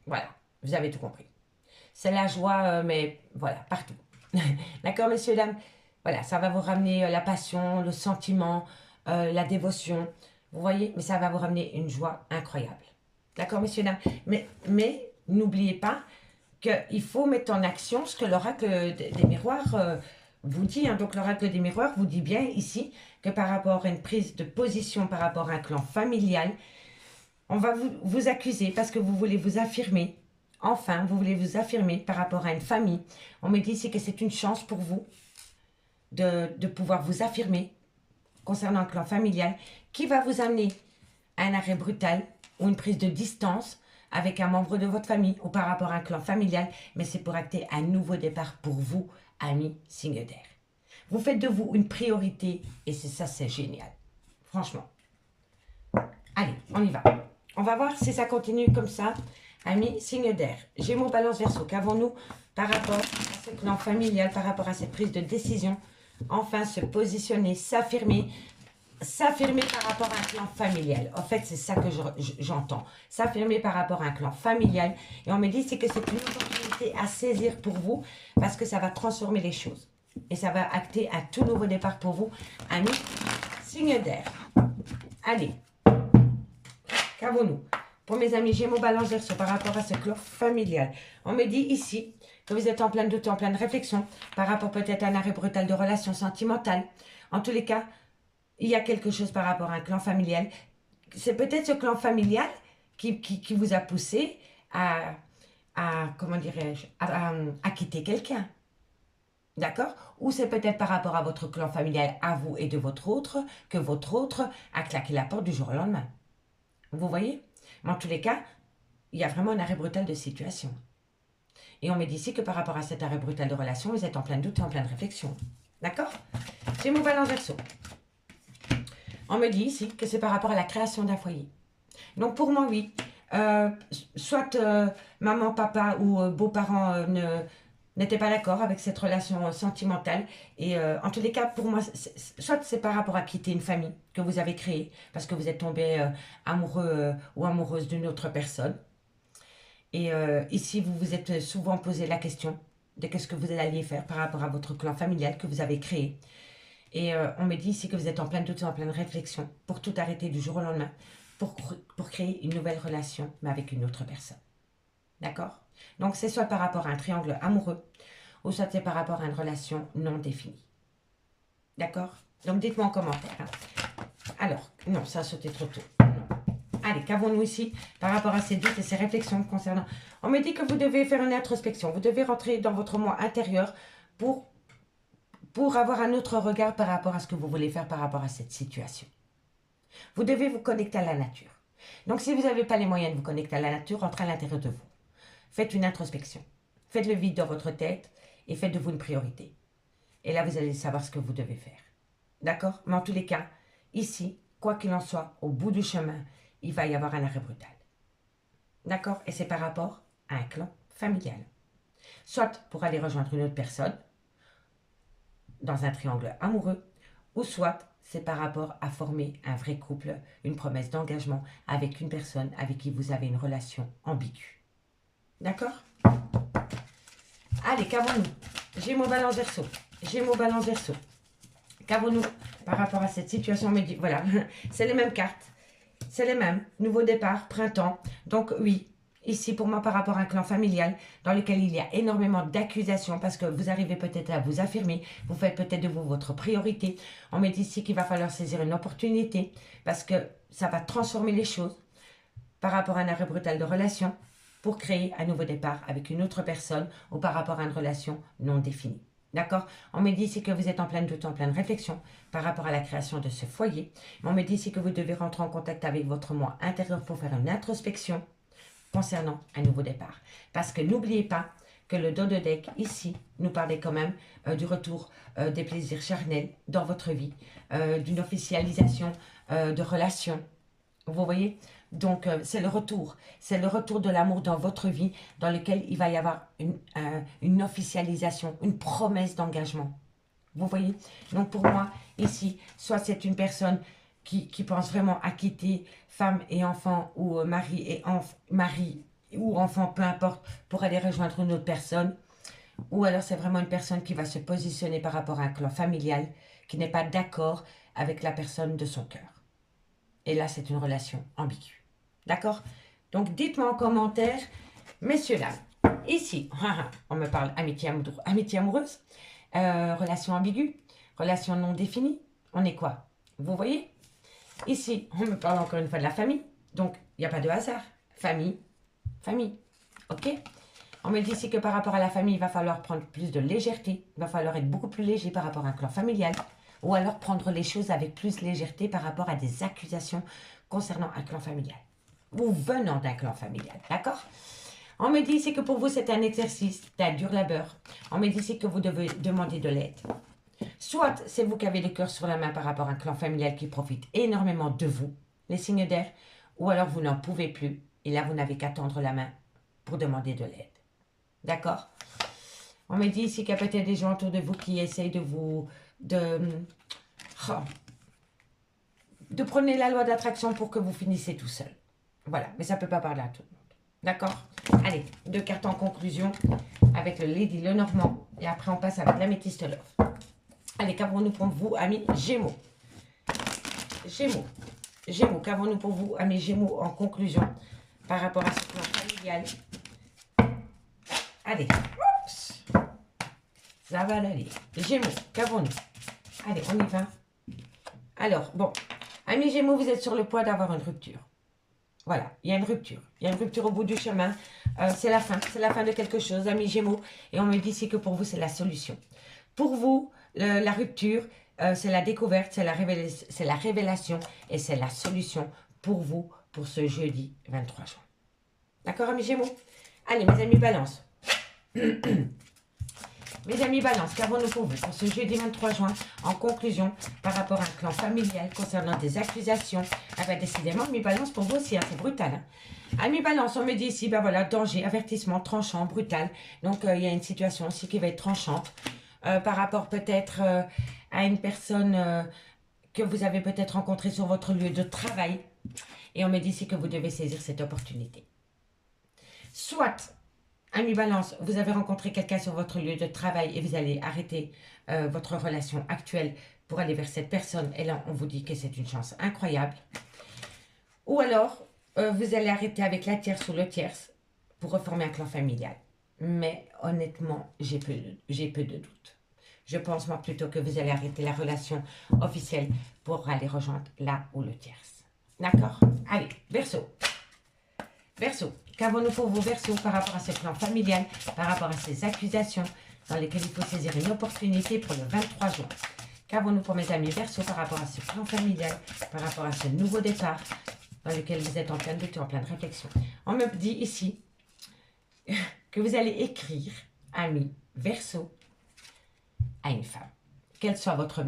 Speaker 1: Voilà, vous avez tout compris. C'est la joie, mais voilà, partout. D'accord, messieurs, dames? Voilà, ça va vous ramener la passion, le sentiment, la dévotion. Vous voyez? Mais ça va vous ramener une joie incroyable. D'accord, messieurs, dames? Mais n'oubliez pas qu'il faut mettre en action ce que l'oracle des miroirs vous dit. Hein. Donc, l'oracle des miroirs vous dit bien ici que par rapport à une prise de position, par rapport à un clan familial, on va vous accuser parce que vous voulez vous affirmer. Enfin, vous voulez vous affirmer par rapport à une famille. On me dit ici que c'est une chance pour vous de pouvoir vous affirmer concernant un clan familial qui va vous amener à un arrêt brutal ou une prise de distance avec un membre de votre famille ou par rapport à un clan familial, mais c'est pour acter un nouveau départ pour vous, amis signe d'air. Vous faites de vous une priorité et c'est génial. Franchement. Allez, on y va. On va voir si ça continue comme ça. Amis, signe d'air, Gémeaux, Balance, Verseau, qu'avons-nous par rapport à ce clan familial, par rapport à cette prise de décision? Enfin, se positionner, s'affirmer par rapport à un clan familial. En fait, c'est ça que j'entends. S'affirmer par rapport à un clan familial. Et on me dit c'est que c'est une opportunité à saisir pour vous parce que ça va transformer les choses. Et ça va acter un tout nouveau départ pour vous, amis, signe d'air. Allez, qu'avons-nous pour mes amis Gémeaux, Balance, Verseau par rapport à ce clan familial? On me dit ici que vous êtes en plein doute, en pleine réflexion par rapport peut-être à un arrêt brutal de relations sentimentales. En tous les cas, il y a quelque chose par rapport à un clan familial. C'est peut-être ce clan familial qui vous a poussé à comment dirais-je, à quitter quelqu'un. D'accord? Ou c'est peut-être par rapport à votre clan familial, à vous et de votre autre, que votre autre a claqué la porte du jour au lendemain. Vous voyez? Mais en tous les cas, il y a vraiment un arrêt brutal de situation. Et on me dit ici que par rapport à cet arrêt brutal de relation, vous êtes en plein doute et en pleine réflexion. D'accord? Gémeaux, Balance, Verseau. On me dit ici que c'est par rapport à la création d'un foyer. Donc pour moi, oui. Soit maman, papa ou beaux-parents n'étaient pas d'accord avec cette relation sentimentale. Et en tous les cas, pour moi, soit c'est par rapport à quitter une famille que vous avez créée, parce que vous êtes tombé amoureux ou amoureuse d'une autre personne. Et ici, vous vous êtes souvent posé la question de qu'est-ce que vous alliez faire par rapport à votre clan familial que vous avez créé. Et on me dit ici que vous êtes en pleine doute, en pleine réflexion pour tout arrêter du jour au lendemain, pour créer une nouvelle relation, mais avec une autre personne. D'accord? Donc, c'est soit par rapport à un triangle amoureux, ou soit c'est par rapport à une relation non définie. D'accord? Donc, dites-moi en commentaire. Hein. Alors, non, ça a sauté trop tôt. Non. Allez, qu'avons-nous ici par rapport à ces doutes et ces réflexions concernant... On me dit que vous devez faire une introspection. Vous devez rentrer dans votre moi intérieur pour avoir un autre regard par rapport à ce que vous voulez faire par rapport à cette situation. Vous devez vous connecter à la nature. Donc, si vous n'avez pas les moyens de vous connecter à la nature, rentrez à l'intérieur de vous. Faites une introspection. Faites le vide dans votre tête et faites de vous une priorité. Et là, vous allez savoir ce que vous devez faire. D'accord? Mais en tous les cas, ici, quoi qu'il en soit, au bout du chemin, il va y avoir un arrêt brutal. D'accord? Et c'est par rapport à un clan familial. Soit pour aller rejoindre une autre personne dans un triangle amoureux, ou soit c'est par rapport à former un vrai couple, une promesse d'engagement avec une personne avec qui vous avez une relation ambiguë. D'accord? Allez, qu'avons-nous? Gémeaux, Balance, Verseau. Gémeaux, Balance, Verseau. Qu'avons-nous par rapport à cette situation? Voilà, c'est les mêmes cartes. C'est les mêmes. Nouveau départ, printemps. Donc oui, ici pour moi par rapport à un clan familial dans lequel il y a énormément d'accusations parce que vous arrivez peut-être à vous affirmer, vous faites peut-être de vous votre priorité. On me dit ici qu'il va falloir saisir une opportunité parce que ça va transformer les choses par rapport à un arrêt brutal de relation pour créer un nouveau départ avec une autre personne ou par rapport à une relation non définie. D'accord? On me dit ici que vous êtes en pleine doute, en pleine réflexion par rapport à la création de ce foyer. On me dit ici que vous devez rentrer en contact avec votre moi intérieur pour faire une introspection concernant un nouveau départ. Parce que n'oubliez pas que le dos de deck ici nous parlait quand même du retour des plaisirs charnels dans votre vie, d'une officialisation de relations. Vous voyez? Donc, c'est le retour de l'amour dans votre vie, dans lequel il va y avoir une officialisation, une promesse d'engagement. Vous voyez? Donc, pour moi, ici, soit c'est une personne qui pense vraiment à quitter femme et enfant, ou mari ou enfant, peu importe, pour aller rejoindre une autre personne. Ou alors, c'est vraiment une personne qui va se positionner par rapport à un clan familial, qui n'est pas d'accord avec la personne de son cœur. Et là, c'est une relation ambiguë. D'accord? Donc, dites-moi en commentaire, messieurs, dames, ici, on me parle amitié amoureuse, relation ambiguë, relation non définie. On est quoi? Vous voyez? Ici, on me parle encore une fois de la famille. Donc, il n'y a pas de hasard. Famille, famille. OK? On me dit ici que par rapport à la famille, il va falloir prendre plus de légèreté. Il va falloir être beaucoup plus léger par rapport à un clan familial. Ou alors prendre les choses avec plus de légèreté par rapport à des accusations concernant un clan familial. Ou venant d'un clan familial, d'accord? On me dit ici que pour vous, c'est un exercice d'un dur labeur. On me dit ici que vous devez demander de l'aide. Soit c'est vous qui avez le cœur sur la main par rapport à un clan familial qui profite énormément de vous, les signes d'air, ou alors vous n'en pouvez plus, et là vous n'avez qu'à tendre la main pour demander de l'aide. D'accord? On me dit ici qu'il y a peut-être des gens autour de vous qui essayent de vous... de prôner la loi d'attraction pour que vous finissiez tout seul. Voilà, mais ça ne peut pas parler à tout le monde. D'accord? Allez, 2 cartes en conclusion avec le Lady Lenormand. Et après, on passe avec l'Améthyste Love. Allez, qu'avons-nous pour vous, amis Gémeaux? Gémeaux. Gémeaux, qu'avons-nous pour vous, amis Gémeaux, en conclusion par rapport à ce plan familial? Allez, oups, ça va aller. Gémeaux, qu'avons-nous? Allez, on y va. Alors, bon, amis Gémeaux, vous êtes sur le point d'avoir une rupture. Voilà, il y a une rupture. Il y a une rupture au bout du chemin. C'est la fin de quelque chose, amis Gémeaux. Et on me dit ici que pour vous, c'est la solution. Pour vous, la rupture, c'est la découverte, c'est la révélation et c'est la solution pour vous, pour ce jeudi 23 juin. D'accord, amis Gémeaux? Allez, mes amis Balance. Mes amis Balance, qu'avons-nous pour vous pour ce jeudi 23 juin en conclusion par rapport à un clan familial concernant des accusations? Ah ben décidément, mes Balance pour vous aussi, hein, c'est brutal. Hein. Amis Balance, on me dit ici, ben voilà, danger, avertissement, tranchant, brutal. Donc il y a une situation aussi qui va être tranchante par rapport peut-être à une personne que vous avez peut-être rencontrée sur votre lieu de travail. Et on me dit ici que vous devez saisir cette opportunité. Soit... Amis Balance, vous avez rencontré quelqu'un sur votre lieu de travail et vous allez arrêter votre relation actuelle pour aller vers cette personne. Et là, on vous dit que c'est une chance incroyable. Ou alors, vous allez arrêter avec la tierce ou le tierce pour reformer un clan familial. Mais honnêtement, j'ai peu de doutes. Je pense moi plutôt que vous allez arrêter la relation officielle pour aller rejoindre la ou le tierce. D'accord? Allez, Verseau. Verseau. Qu'avons-nous pour vous, Verseau, par rapport à ce plan familial, par rapport à ces accusations dans lesquelles il faut saisir une opportunité pour le 23 juin? Qu'avons-nous pour mes amis Verseau par rapport à ce plan familial, par rapport à ce nouveau départ dans lequel vous êtes en pleine doute et en pleine réflexion? On me dit ici que vous allez écrire, amis Verseau, à une femme. Qu'elle soit votre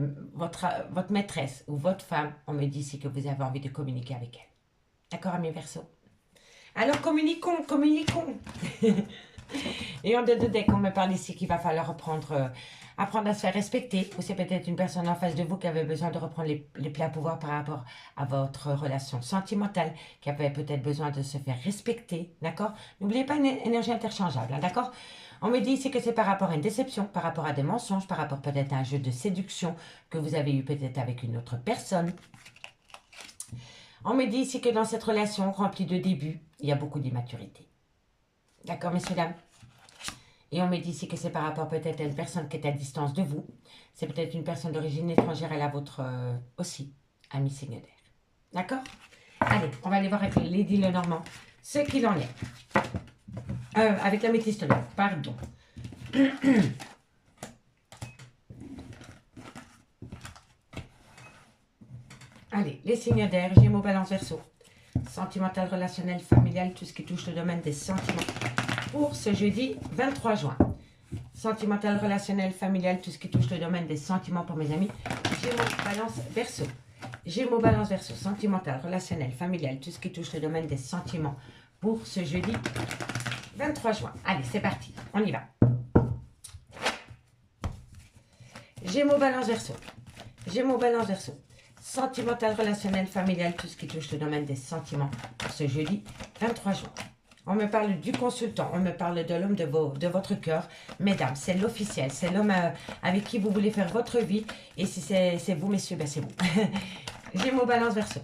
Speaker 1: maîtresse ou votre femme, on me dit ici que vous avez envie de communiquer avec elle. D'accord, amis Verseaux? Alors, communiquons, communiquons. Et en deux de deck, on me parle ici qu'il va falloir apprendre à se faire respecter. Ou c'est peut-être une personne en face de vous qui avait besoin de reprendre les pleins pouvoirs par rapport à votre relation sentimentale, qui avait peut-être besoin de se faire respecter, d'accord? N'oubliez pas une énergie interchangeable, hein, d'accord? On me dit ici que c'est par rapport à une déception, par rapport à des mensonges, par rapport peut-être à un jeu de séduction que vous avez eu peut-être avec une autre personne. On me dit ici que dans cette relation remplie de débuts, il y a beaucoup d'immaturité. D'accord, messieurs, dames? Et on me dit ici que c'est par rapport peut-être à une personne qui est à distance de vous. C'est peut-être une personne d'origine étrangère à la vôtre aussi, ami signe d'air. D'accord? Allez, on va aller voir avec Lady Lenormand ce qu'il en est. Avec la métiste là, pardon. Allez, les signes d'air, Gémeaux, Balance, Verseau. Sentimental, relationnel, familial, tout ce qui touche le domaine des sentiments. Pour ce jeudi 23 juin. Sentimental, relationnel, familial, tout ce qui touche le domaine des sentiments pour mes amis. Gémeaux, Balance, Verseau. Gémeaux, Balance, Verseau. Sentimental, relationnel, familial, tout ce qui touche le domaine des sentiments pour ce jeudi 23 juin. Allez, c'est parti, on y va. Gémeaux, Balance, Verseau. Gémeaux, Balance, Verseau. Sentimental, relationnel, familial, tout ce qui touche le domaine des sentiments pour ce jeudi 23 juin. On me parle du consultant, on me parle de l'homme de votre cœur. Mesdames, c'est l'officiel, c'est l'homme avec qui vous voulez faire votre vie. Et si c'est vous, messieurs, ben c'est vous. Gémeaux, Balance, Verseau.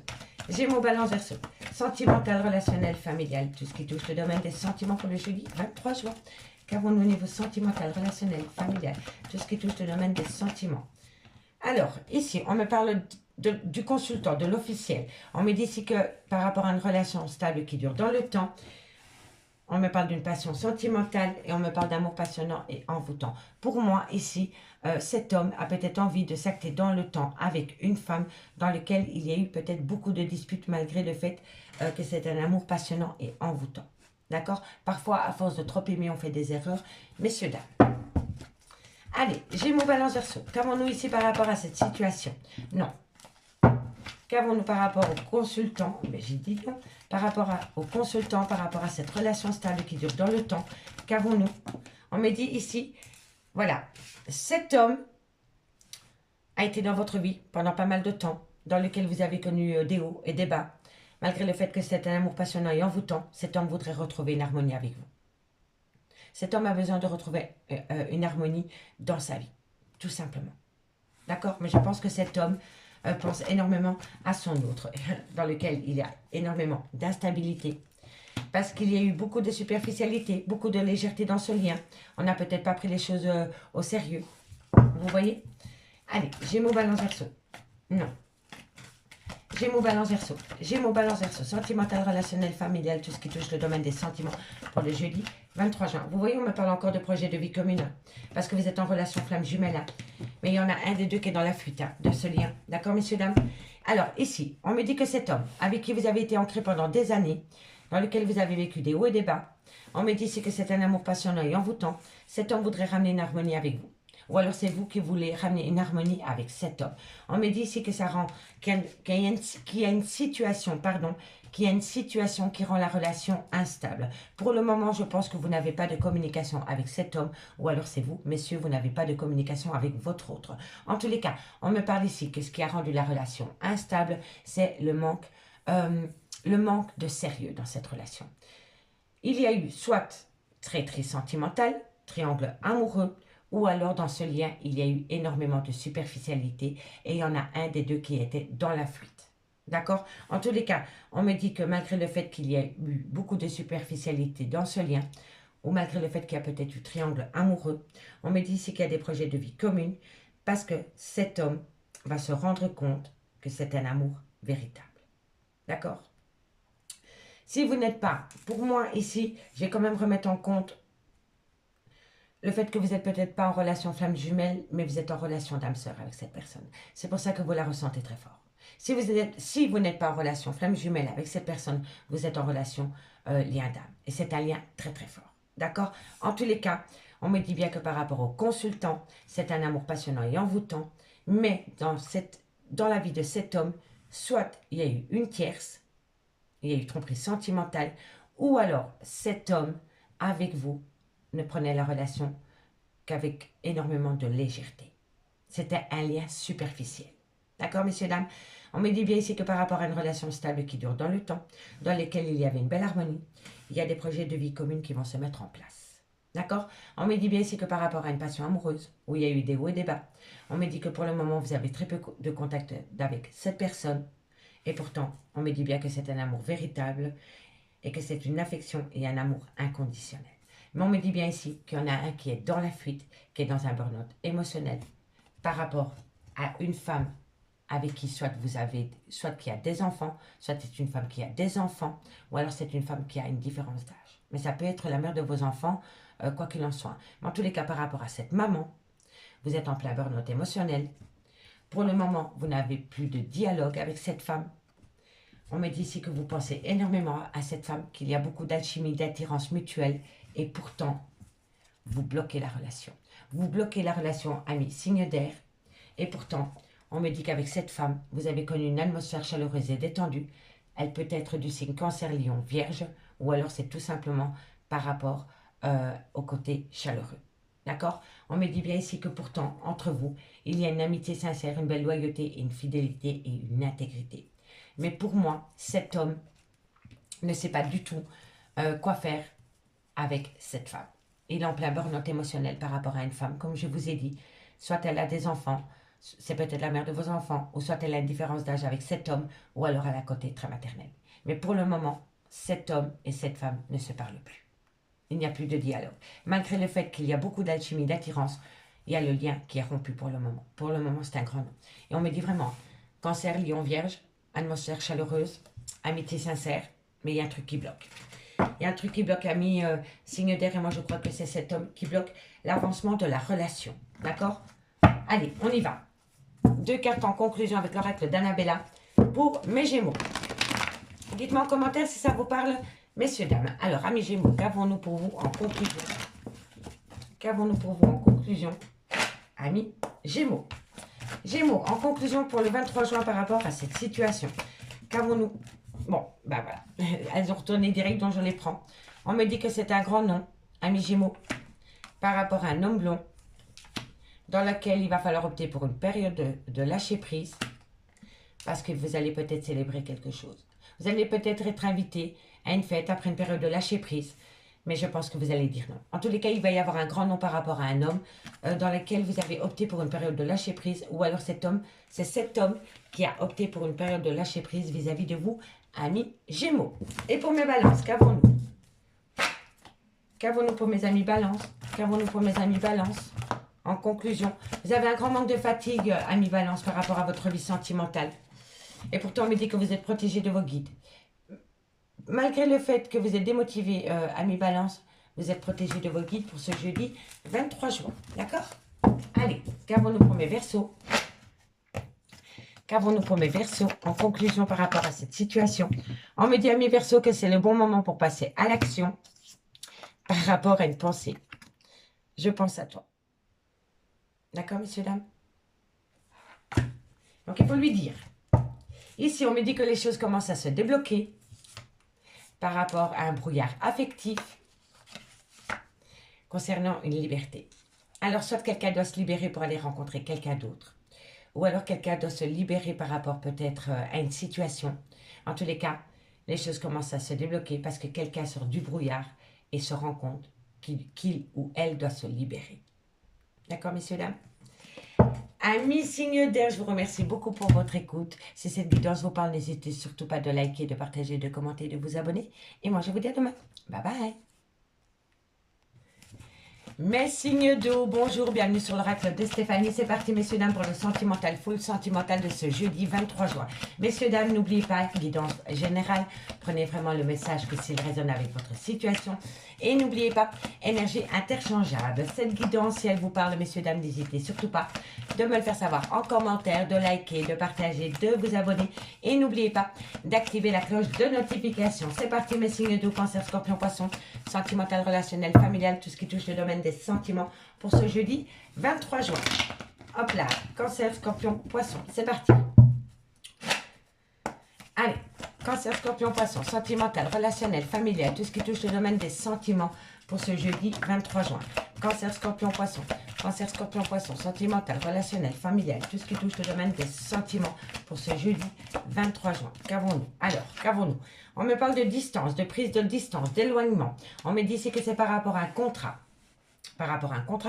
Speaker 1: Gémeaux, Balance, Verseau. Sentimental, relationnel, familial, tout ce qui touche le domaine des sentiments pour le jeudi 23 juin. Qu'avons-nous au niveau sentimental, relationnel, familial, tout ce qui touche le domaine des sentiments? Alors, ici, on me parle du consultant, de l'officiel. On me dit ici que par rapport à une relation stable qui dure dans le temps, on me parle d'une passion sentimentale et on me parle d'amour passionnant et envoûtant. Pour moi, ici, cet homme a peut-être envie de s'acter dans le temps avec une femme dans laquelle il y a eu peut-être beaucoup de disputes malgré le fait que c'est un amour passionnant et envoûtant. D'accord? Parfois, à force de trop aimer, on fait des erreurs. Messieurs, dames. Allez, Gémeaux, Balance, Verseau. Qu'avons-nous ici par rapport à cette situation? Non. Qu'avons-nous par rapport au consultant? Mais j'ai dit non. Par rapport au consultant, par rapport à cette relation stable qui dure dans le temps, qu'avons-nous? On me dit ici, voilà, cet homme a été dans votre vie pendant pas mal de temps, dans lequel vous avez connu des hauts et des bas. Malgré le fait que c'est un amour passionnant et envoûtant, cet homme voudrait retrouver une harmonie avec vous. Cet homme a besoin de retrouver une harmonie dans sa vie, tout simplement. D'accord? Mais je pense que cet homme pense énormément à son autre, dans lequel il y a énormément d'instabilité, parce qu'il y a eu beaucoup de superficialité, beaucoup de légèreté dans ce lien. On n'a peut-être pas pris les choses au sérieux. Vous voyez? Allez, Gémeaux, Balance, Verseau. Non. Gémeaux, Balance, Verseau. Gémeaux, Balance, Verseau. Sentimental, relationnel, familial, tout ce qui touche le domaine des sentiments pour le jeudi 23 juin. Vous voyez, on me parle encore de projet de vie commune, parce que vous êtes en relation flamme jumelle. Mais il y en a un des deux qui est dans la fuite de ce lien. D'accord, messieurs, dames? Alors, ici, on me dit que cet homme, avec qui vous avez été ancré pendant des années, dans lequel vous avez vécu des hauts et des bas, on me dit ici que c'est un amour passionnant et envoûtant. Cet homme voudrait ramener une harmonie avec vous. Ou alors c'est vous qui voulez ramener une harmonie avec cet homme. On me dit ici que ça rend, qu'il y a une situation, pardon, qu'il y a une situation qui rend la relation instable. Pour le moment, je pense que vous n'avez pas de communication avec cet homme, ou alors c'est vous, messieurs, vous n'avez pas de communication avec votre autre. En tous les cas, on me parle ici que ce qui a rendu la relation instable, c'est le manque de sérieux dans cette relation. Il y a eu soit traîtrise sentimentale, triangle amoureux, ou alors dans ce lien, il y a eu énormément de superficialité et il y en a un des deux qui était dans la fuite. D'accord? En tous les cas, on me dit que malgré le fait qu'il y a eu beaucoup de superficialité dans ce lien, ou malgré le fait qu'il y a peut-être eu triangle amoureux, on me dit ici qu'il y a des projets de vie communs parce que cet homme va se rendre compte que c'est un amour véritable. D'accord? Si vous n'êtes pas, pour moi ici, je vais quand même remettre en compte le fait que vous n'êtes peut-être pas en relation flamme jumelle, mais vous êtes en relation d'âme sœur avec cette personne. C'est pour ça que vous la ressentez très fort. Si vous n'êtes pas en relation flamme jumelle avec cette personne, vous êtes en relation lien d'âme. Et c'est un lien très très fort. D'accord? En tous les cas, on me dit bien que par rapport au consultant, c'est un amour passionnant et envoûtant. Mais dans la vie de cet homme, soit il y a eu une tierce, il y a eu tromperie sentimentale, ou alors cet homme avec vous ne prenait la relation qu'avec énormément de légèreté. C'était un lien superficiel. D'accord, messieurs, dames? On me dit bien ici que par rapport à une relation stable qui dure dans le temps, dans laquelle il y avait une belle harmonie, il y a des projets de vie commune qui vont se mettre en place. D'accord? On me dit bien ici que par rapport à une passion amoureuse, où il y a eu des hauts et des bas, on me dit que pour le moment, vous avez très peu de contact avec cette personne, et pourtant, on me dit bien que c'est un amour véritable, et que c'est une affection et un amour inconditionnel. Mais on me dit bien ici qu'il y en a un qui est dans la fuite, qui est dans un burn-out émotionnel, par rapport à une femme avec qui soit vous avez, soit qui a des enfants, soit c'est une femme qui a des enfants, ou alors c'est une femme qui a une différence d'âge. Mais ça peut être la mère de vos enfants, quoi qu'il en soit. Mais en tous les cas, par rapport à cette maman, vous êtes en plein burn-out émotionnel. Pour le moment, vous n'avez plus de dialogue avec cette femme. On me dit ici que vous pensez énormément à cette femme, qu'il y a beaucoup d'alchimie, d'attirance mutuelle, et pourtant, vous bloquez la relation. Vous bloquez la relation ami signe d'air, et pourtant, on me dit qu'avec cette femme, vous avez connu une atmosphère chaleureuse et détendue. Elle peut être du signe Cancer, Lion, Vierge, ou alors c'est tout simplement par rapport au côté chaleureux. D'accord? On me dit bien ici que pourtant, entre vous, il y a une amitié sincère, une belle loyauté, une fidélité et une intégrité. Mais pour moi, cet homme ne sait pas du tout quoi faire avec cette femme. Il est en plein burn-out émotionnel par rapport à une femme, comme je vous ai dit. Soit elle a des enfants, c'est peut-être la mère de vos enfants, ou soit elle a une différence d'âge avec cet homme, ou alors elle a un côté très maternel. Mais pour le moment, cet homme et cette femme ne se parlent plus. Il n'y a plus de dialogue. Malgré le fait qu'il y a beaucoup d'alchimie, d'attirance, il y a le lien qui est rompu pour le moment. Pour le moment, c'est un grand nom. Et on me dit vraiment, Cancer, Lion, Vierge, atmosphère chaleureuse, amitié sincère, mais il y a un truc qui bloque. Il y a un truc qui bloque, ami signe d'air, et moi je crois que c'est cet homme qui bloque l'avancement de la relation. D'accord? Allez, on y va. 2 cartes en conclusion avec l'oracle d'Annabella pour mes Gémeaux. Dites-moi en commentaire si ça vous parle, messieurs, dames. Alors, amis Gémeaux, qu'avons-nous pour vous en conclusion? Qu'avons-nous pour vous en conclusion, amis Gémeaux? Gémeaux, en conclusion pour le 23 juin par rapport à cette situation. Qu'avons-nous? Bon, ben voilà. Elles ont retourné direct, donc je les prends. On me dit que c'est un grand nom, amis Gémeaux, par rapport à un homme blond, dans laquelle il va falloir opter pour une période de lâcher prise, parce que vous allez peut-être célébrer quelque chose. Vous allez peut-être être invité à une fête après une période de lâcher prise, mais je pense que vous allez dire non. En tous les cas, il va y avoir un grand nom par rapport à un homme dans lequel vous avez opté pour une période de lâcher prise, ou alors cet homme, c'est cet homme qui a opté pour une période de lâcher prise vis-à-vis de vous, amis Gémeaux. Et pour mes balances, qu'avons-nous? Qu'avons-nous pour mes amis balance? Qu'avons-nous pour mes amis balance? En conclusion, vous avez un grand manque de fatigue, amis balance, par rapport à votre vie sentimentale. Et pourtant, on me dit que vous êtes protégé de vos guides. Malgré le fait que vous êtes démotivé, amis balance, vous êtes protégé de vos guides pour ce jeudi 23 juin. D'accord? Allez, qu'avons-nous pour mes Verseaux? Qu'avons-nous pour mes Verseaux en conclusion par rapport à cette situation? On me dit, amis Verseaux, que c'est le bon moment pour passer à l'action par rapport à une pensée. Je pense à toi. D'accord, messieurs, dames? Donc, il faut lui dire. Ici, on me dit que les choses commencent à se débloquer par rapport à un brouillard affectif concernant une liberté. Alors, soit quelqu'un doit se libérer pour aller rencontrer quelqu'un d'autre, ou alors quelqu'un doit se libérer par rapport peut-être à une situation. En tous les cas, les choses commencent à se débloquer parce que quelqu'un sort du brouillard et se rend compte qu'il ou elle doit se libérer. D'accord, messieurs, dames? Amis signe d'air, je vous remercie beaucoup pour votre écoute. Si cette vidéo vous parle, n'hésitez surtout pas de liker, de partager, de commenter, de vous abonner. Et moi, je vous dis à demain. Bye bye. Mes signes d'eau, bonjour, bienvenue sur l'oracle de Stéphanie. C'est parti, messieurs, dames, pour le sentimental, full sentimental de ce jeudi 23 juin. Messieurs, dames, n'oubliez pas, guidance générale, prenez vraiment le message que s'il résonne avec votre situation. Et n'oubliez pas, énergie interchangeable. Cette guidance, si elle vous parle, messieurs, dames, n'hésitez surtout pas de me le faire savoir en commentaire, de liker, de partager, de vous abonner. Et n'oubliez pas d'activer la cloche de notification. C'est parti, mes signes d'eau, Cancer, Scorpion, Poisson, sentimental, relationnel, familial, tout ce qui touche le domaine des sentiments pour ce jeudi 23 juin. Hop là, Cancer, Scorpion, Poisson, c'est parti. Allez, Cancer, Scorpion, Poisson, sentimental, relationnel, familial, tout ce qui touche le domaine des sentiments pour ce jeudi 23 juin. Cancer, Scorpion, Poisson, Cancer, Scorpion, Poisson, sentimental, relationnel, familial, tout ce qui touche le domaine des sentiments pour ce jeudi 23 juin. Qu'avons-nous? Alors, qu'avons-nous? On me parle de distance, de prise de distance, d'éloignement. On me dit ici que c'est par rapport à un contrat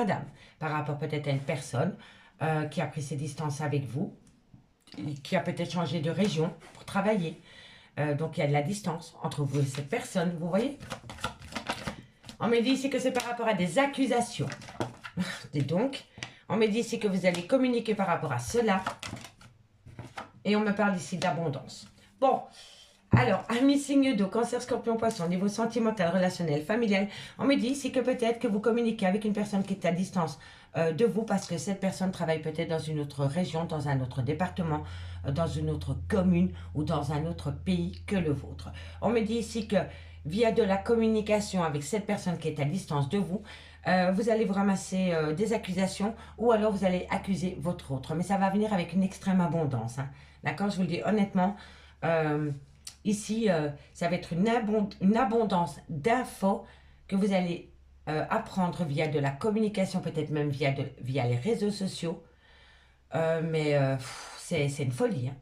Speaker 1: d'âme, par rapport peut-être à une personne qui a pris ses distances avec vous, qui a peut-être changé de région pour travailler. Donc, il y a de la distance entre vous et cette personne, vous voyez? On me dit ici que c'est par rapport à des accusations. Et donc, on me dit ici que vous allez communiquer par rapport à cela. Et on me parle ici d'abondance. Bon, alors, amis signe d'eau, Cancer, Scorpion, Poisson, niveau sentimental, relationnel, familial, on me dit ici que peut-être que vous communiquez avec une personne qui est à distance de vous parce que cette personne travaille peut-être dans une autre région, dans un autre département, dans une autre commune ou dans un autre pays que le vôtre. On me dit ici que via de la communication avec cette personne qui est à distance de vous, vous allez vous ramasser des accusations ou alors vous allez accuser votre autre. Mais ça va venir avec une extrême abondance. Hein. D'accord? Je vous le dis honnêtement. Ici, ça va être une abondance d'infos que vous allez apprendre via de la communication, peut-être même via les réseaux sociaux. C'est une folie. Hein.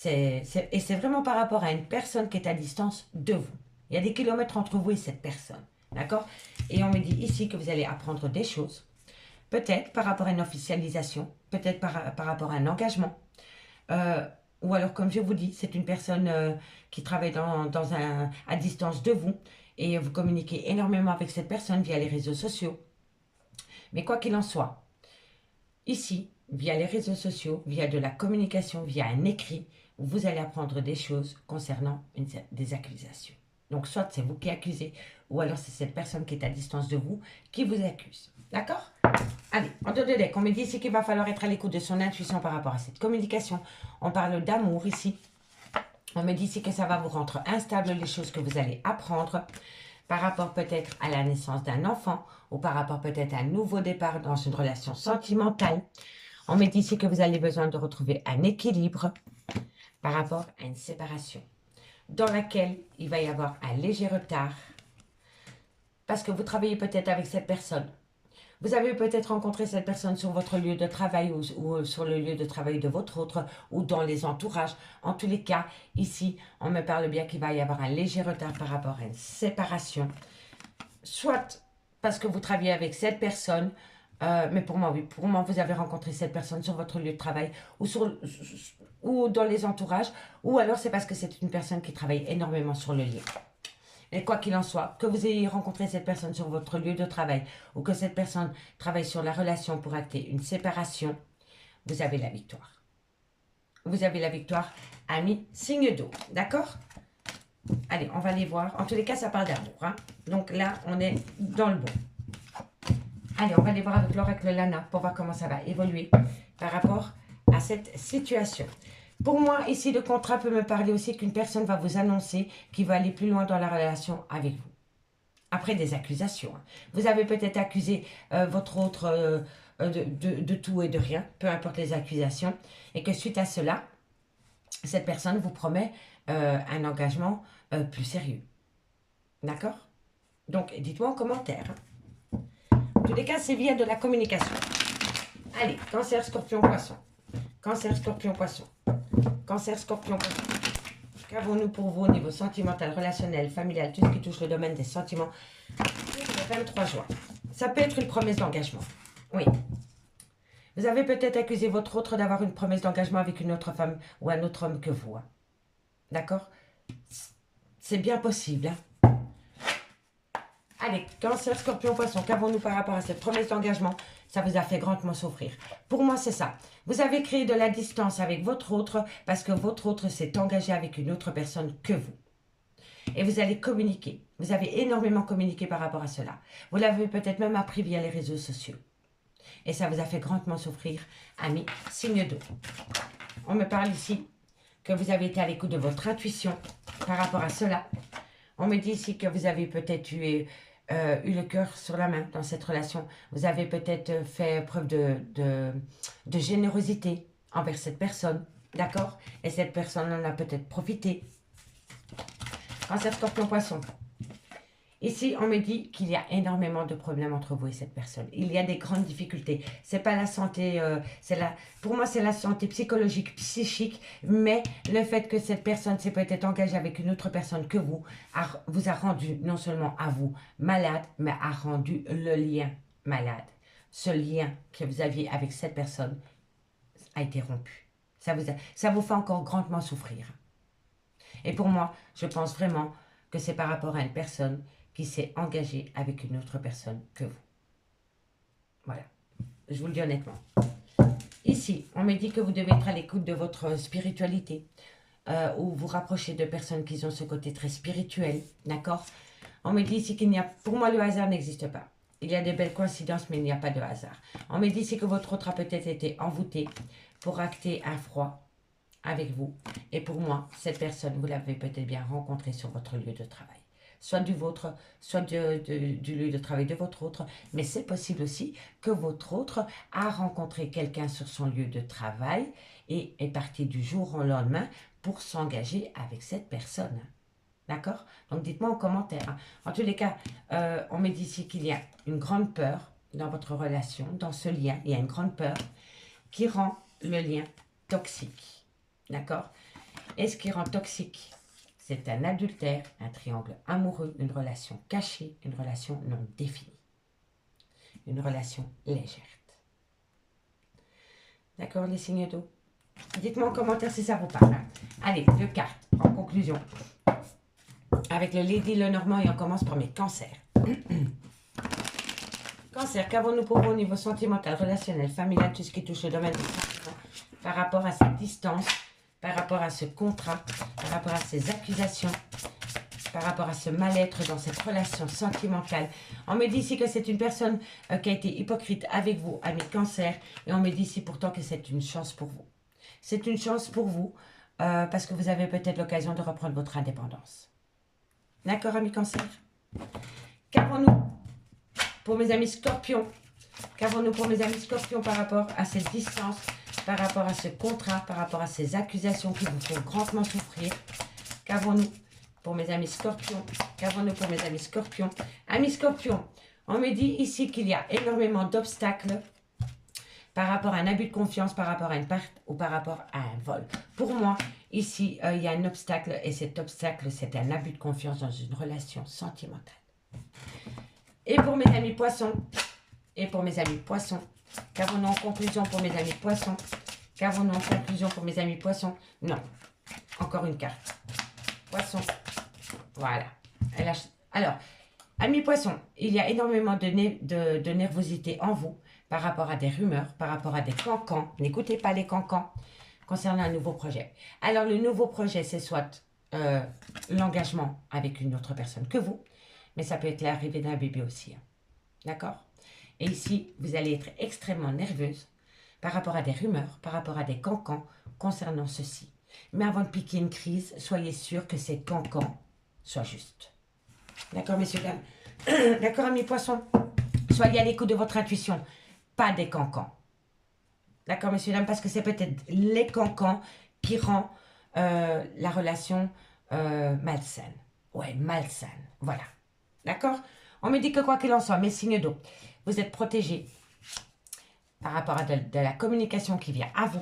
Speaker 1: Et c'est vraiment par rapport à une personne qui est à distance de vous. Il y a des kilomètres entre vous et cette personne. D'accord? Et on me dit ici que vous allez apprendre des choses. Peut-être par rapport à une officialisation. Peut-être par rapport à un engagement. Ou alors, comme je vous dis, c'est une personne qui travaille à distance de vous. Et vous communiquez énormément avec cette personne via les réseaux sociaux. Mais quoi qu'il en soit, ici, via les réseaux sociaux, via de la communication, via un écrit, vous allez apprendre des choses concernant des accusations. Donc, soit c'est vous qui accusez, ou alors c'est cette personne qui est à distance de vous qui vous accuse. D'accord? Allez, en deux de deck, on me dit ici qu'il va falloir être à l'écoute de son intuition par rapport à cette communication. On parle d'amour ici. On me dit ici que ça va vous rendre instable, les choses que vous allez apprendre par rapport peut-être à la naissance d'un enfant ou par rapport peut-être à un nouveau départ dans une relation sentimentale. On me dit ici que vous avez besoin de retrouver un équilibre par rapport à une séparation dans laquelle il va y avoir un léger retard parce que vous travaillez peut-être avec cette personne. Vous avez peut-être rencontré cette personne sur votre lieu de travail ou sur le lieu de travail de votre autre ou dans les entourages. En tous les cas, ici, on me parle bien qu'il va y avoir un léger retard par rapport à une séparation. Soit parce que vous travaillez avec cette personne, mais pour moi, oui, pour moi, vous avez rencontré cette personne sur votre lieu de travail ou dans les entourages, ou alors c'est parce que c'est une personne qui travaille énormément sur le lien. Et quoi qu'il en soit, que vous ayez rencontré cette personne sur votre lieu de travail ou que cette personne travaille sur la relation pour acter une séparation, vous avez la victoire. Vous avez la victoire, amis, signe d'eau. D'accord? Allez, on va les voir. En tous les cas, ça parle d'amour. Hein? Donc là, on est dans le bon. Allez, on va les voir avec l'oracle Lana pour voir comment ça va évoluer par rapport à cette situation. Pour moi, ici, le contrat peut me parler aussi qu'une personne va vous annoncer qu'il va aller plus loin dans la relation avec vous. Après des accusations. Hein. Vous avez peut-être accusé votre autre de tout et de rien, peu importe les accusations, et que suite à cela, cette personne vous promet un engagement plus sérieux. D'accord? Donc, dites-moi en commentaire. Hein. En tous les cas, c'est via de la communication. Allez, Cancer, Scorpion, Poisson. Cancer, Scorpion, Poisson. Cancer, Scorpion, Poisson. Qu'avons-nous pour vous au niveau sentimental, relationnel, familial, tout ce qui touche le domaine des sentiments le 23 juin. Ça peut être une promesse d'engagement. Oui. Vous avez peut-être accusé votre autre d'avoir une promesse d'engagement avec une autre femme ou un autre homme que vous. Hein. D'accord? C'est bien possible. Hein? Allez, Cancer, Scorpion, Poisson, qu'avons-nous par rapport à cette promesse d'engagement? Ça vous a fait grandement souffrir. Pour moi, c'est ça. Vous avez créé de la distance avec votre autre parce que votre autre s'est engagé avec une autre personne que vous. Et vous allez communiquer. Vous avez énormément communiqué par rapport à cela. Vous l'avez peut-être même appris via les réseaux sociaux. Et ça vous a fait grandement souffrir, amis, signe d'eau. On me parle ici que vous avez été à l'écoute de votre intuition par rapport à cela. On me dit ici que vous avez peut-être eu le cœur sur la main dans cette relation. Vous avez peut-être fait preuve de générosité envers cette personne, d'accord? Et cette personne en a peut-être profité. Cancer, scorpion, poisson. Ici, on me dit qu'il y a énormément de problèmes entre vous et cette personne. Il y a des grandes difficultés. C'est pas la santé, pour moi, c'est la santé psychologique, psychique, mais le fait que cette personne s'est peut-être engagée avec une autre personne que vous, vous a rendu non seulement à vous malade, mais a rendu le lien malade. Ce lien que vous aviez avec cette personne a été rompu. Ça vous fait encore grandement souffrir. Et pour moi, je pense vraiment que c'est par rapport à une personne qui s'est engagée avec une autre personne que vous. Voilà, je vous le dis honnêtement. Ici, on me dit que vous devez être à l'écoute de votre spiritualité, ou vous rapprocher de personnes qui ont ce côté très spirituel, d'accord? On me dit ici qu'il n'y a, pour moi le hasard n'existe pas. Il y a des belles coïncidences, mais il n'y a pas de hasard. On me dit ici que votre autre a peut-être été envoûté pour acter un froid avec vous. Et pour moi, cette personne, vous l'avez peut-être bien rencontrée sur votre lieu de travail. Soit du vôtre, soit du lieu de travail de votre autre. Mais c'est possible aussi que votre autre a rencontré quelqu'un sur son lieu de travail et est parti du jour au lendemain pour s'engager avec cette personne. D'accord? Donc dites-moi en commentaire. En tous les cas, on me dit ici qu'il y a une grande peur dans votre relation, dans ce lien. Il y a une grande peur qui rend le lien toxique. D'accord? Et ce qui rend toxique, c'est un adultère, un triangle amoureux, une relation cachée, une relation non définie. Une relation légère. D'accord, les signes d'eau? Dites-moi en commentaire si ça vous parle. Allez, 2 cartes en conclusion. Avec le Lady Lenormand et on commence par mes cancers. Cancer, qu'avons-nous pour vous au niveau sentimental, relationnel, familial, tout ce qui touche le domaine des sentiments, par rapport à cette distance, par rapport à ce contrat, par rapport à ces accusations, par rapport à ce mal-être dans cette relation sentimentale. On me dit ici que c'est une personne qui a été hypocrite avec vous, ami cancer, et on me dit ici pourtant que c'est une chance pour vous. C'est une chance pour vous parce que vous avez peut-être l'occasion de reprendre votre indépendance. D'accord, ami cancer? Qu'avons-nous pour mes amis scorpions? Qu'avons-nous pour mes amis scorpions par rapport à cette distance, par rapport à ce contrat, par rapport à ces accusations qui vous font grandement souffrir? Qu'avons-nous pour mes amis scorpions? Qu'avons-nous pour mes amis scorpions? Amis scorpions, on me dit ici qu'il y a énormément d'obstacles par rapport à un abus de confiance, par rapport à une perte ou par rapport à un vol. Pour moi, ici, il y a un obstacle et cet obstacle, c'est un abus de confiance dans une relation sentimentale. Et pour mes amis poissons, qu'avons-nous en conclusion pour mes amis poissons? Qu'avons-nous en conclusion pour mes amis poissons? Non, encore une carte. Poisson, voilà. Alors, amis poissons, il y a énormément de nervosité en vous par rapport à des rumeurs, par rapport à des cancans. N'écoutez pas les cancans concernant un nouveau projet. Alors, le nouveau projet, c'est soit l'engagement avec une autre personne que vous, mais ça peut être l'arrivée d'un bébé aussi. Hein. D'accord? Et ici, vous allez être extrêmement nerveuse par rapport à des rumeurs, par rapport à des cancans concernant ceci. Mais avant de piquer une crise, soyez sûr que ces cancans soient justes. D'accord, messieurs, dames? D'accord, amis poissons? Soyez à l'écoute de votre intuition, pas des cancans. D'accord, messieurs, dames? Parce que c'est peut-être les cancans qui rend la relation malsaine. Ouais, malsaine. Voilà. D'accord? On me dit que quoi qu'il en soit, mes signes d'eau, vous êtes protégés par rapport à de la communication qui vient à vous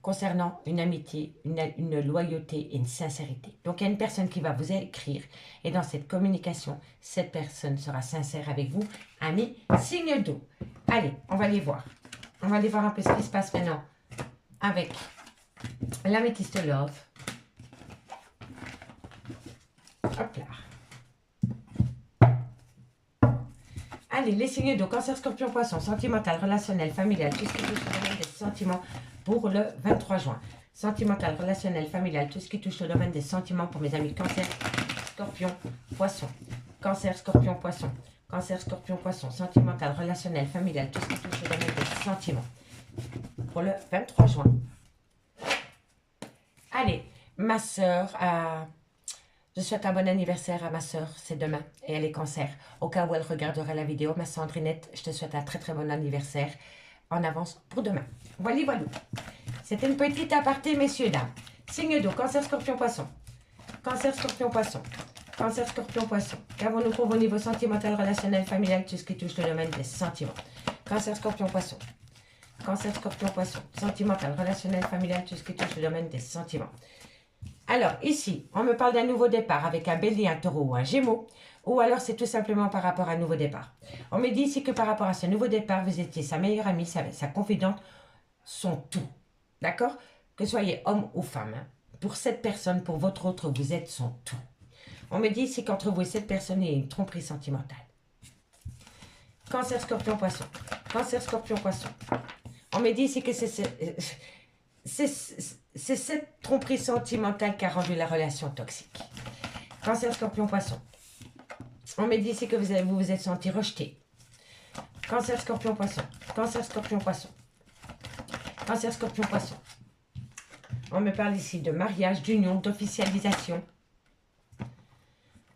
Speaker 1: concernant une amitié, une loyauté et une sincérité. Donc, il y a une personne qui va vous écrire et dans cette communication, cette personne sera sincère avec vous, amis, signe d'eau. Allez, on va aller voir. On va aller voir un peu ce qui se passe maintenant avec l'améthyste love. Hop là. Allez, les signes d'eau, cancer, scorpion, poisson, sentimental, relationnel, familial, tout ce qui touche le domaine des sentiments pour le 23 juin. Sentimental, relationnel, familial, tout ce qui touche le domaine des sentiments pour mes amis cancer, scorpion, poisson. Cancer, scorpion, poisson. Cancer, scorpion, poisson, sentimental, relationnel, familial, tout ce qui touche le domaine des sentiments pour le 23 juin. Allez, ma soeur je souhaite un bon anniversaire à ma soeur, c'est demain, et elle est cancer. Au cas où elle regardera la vidéo, ma Sandrinette, je te souhaite un très très bon anniversaire en avance pour demain. Voilà, voilà. C'était une petite aparté, messieurs, dames. Signe d'eau, cancer, scorpion, poisson. Cancer, scorpion, poisson. Cancer, scorpion, poisson. Qu'avons-nous pour vos niveaux sentimental, relationnel, familial, tout ce qui touche le domaine des sentiments. Cancer, scorpion, poisson. Cancer, scorpion, poisson. Sentimental, relationnel, familial, tout ce qui touche le domaine des sentiments. Alors, ici, on me parle d'un nouveau départ avec un bélier, un taureau ou un gémeau. Ou alors, c'est tout simplement par rapport à un nouveau départ. On me dit ici que par rapport à ce nouveau départ, vous étiez sa meilleure amie, sa confidente, son tout. D'accord? Que soyez homme ou femme. Hein. Pour cette personne, pour votre autre, vous êtes son tout. On me dit ici qu'entre vous et cette personne, il y a une tromperie sentimentale. Cancer, scorpion, poisson. Cancer, scorpion, poisson. On me dit ici que c'est cette tromperie sentimentale qui a rendu la relation toxique. Cancer, scorpion, poisson. On me dit ici que vous vous êtes senti rejeté. Cancer, scorpion, poisson. Cancer, scorpion, poisson. Cancer, scorpion, poisson. On me parle ici de mariage, d'union, d'officialisation.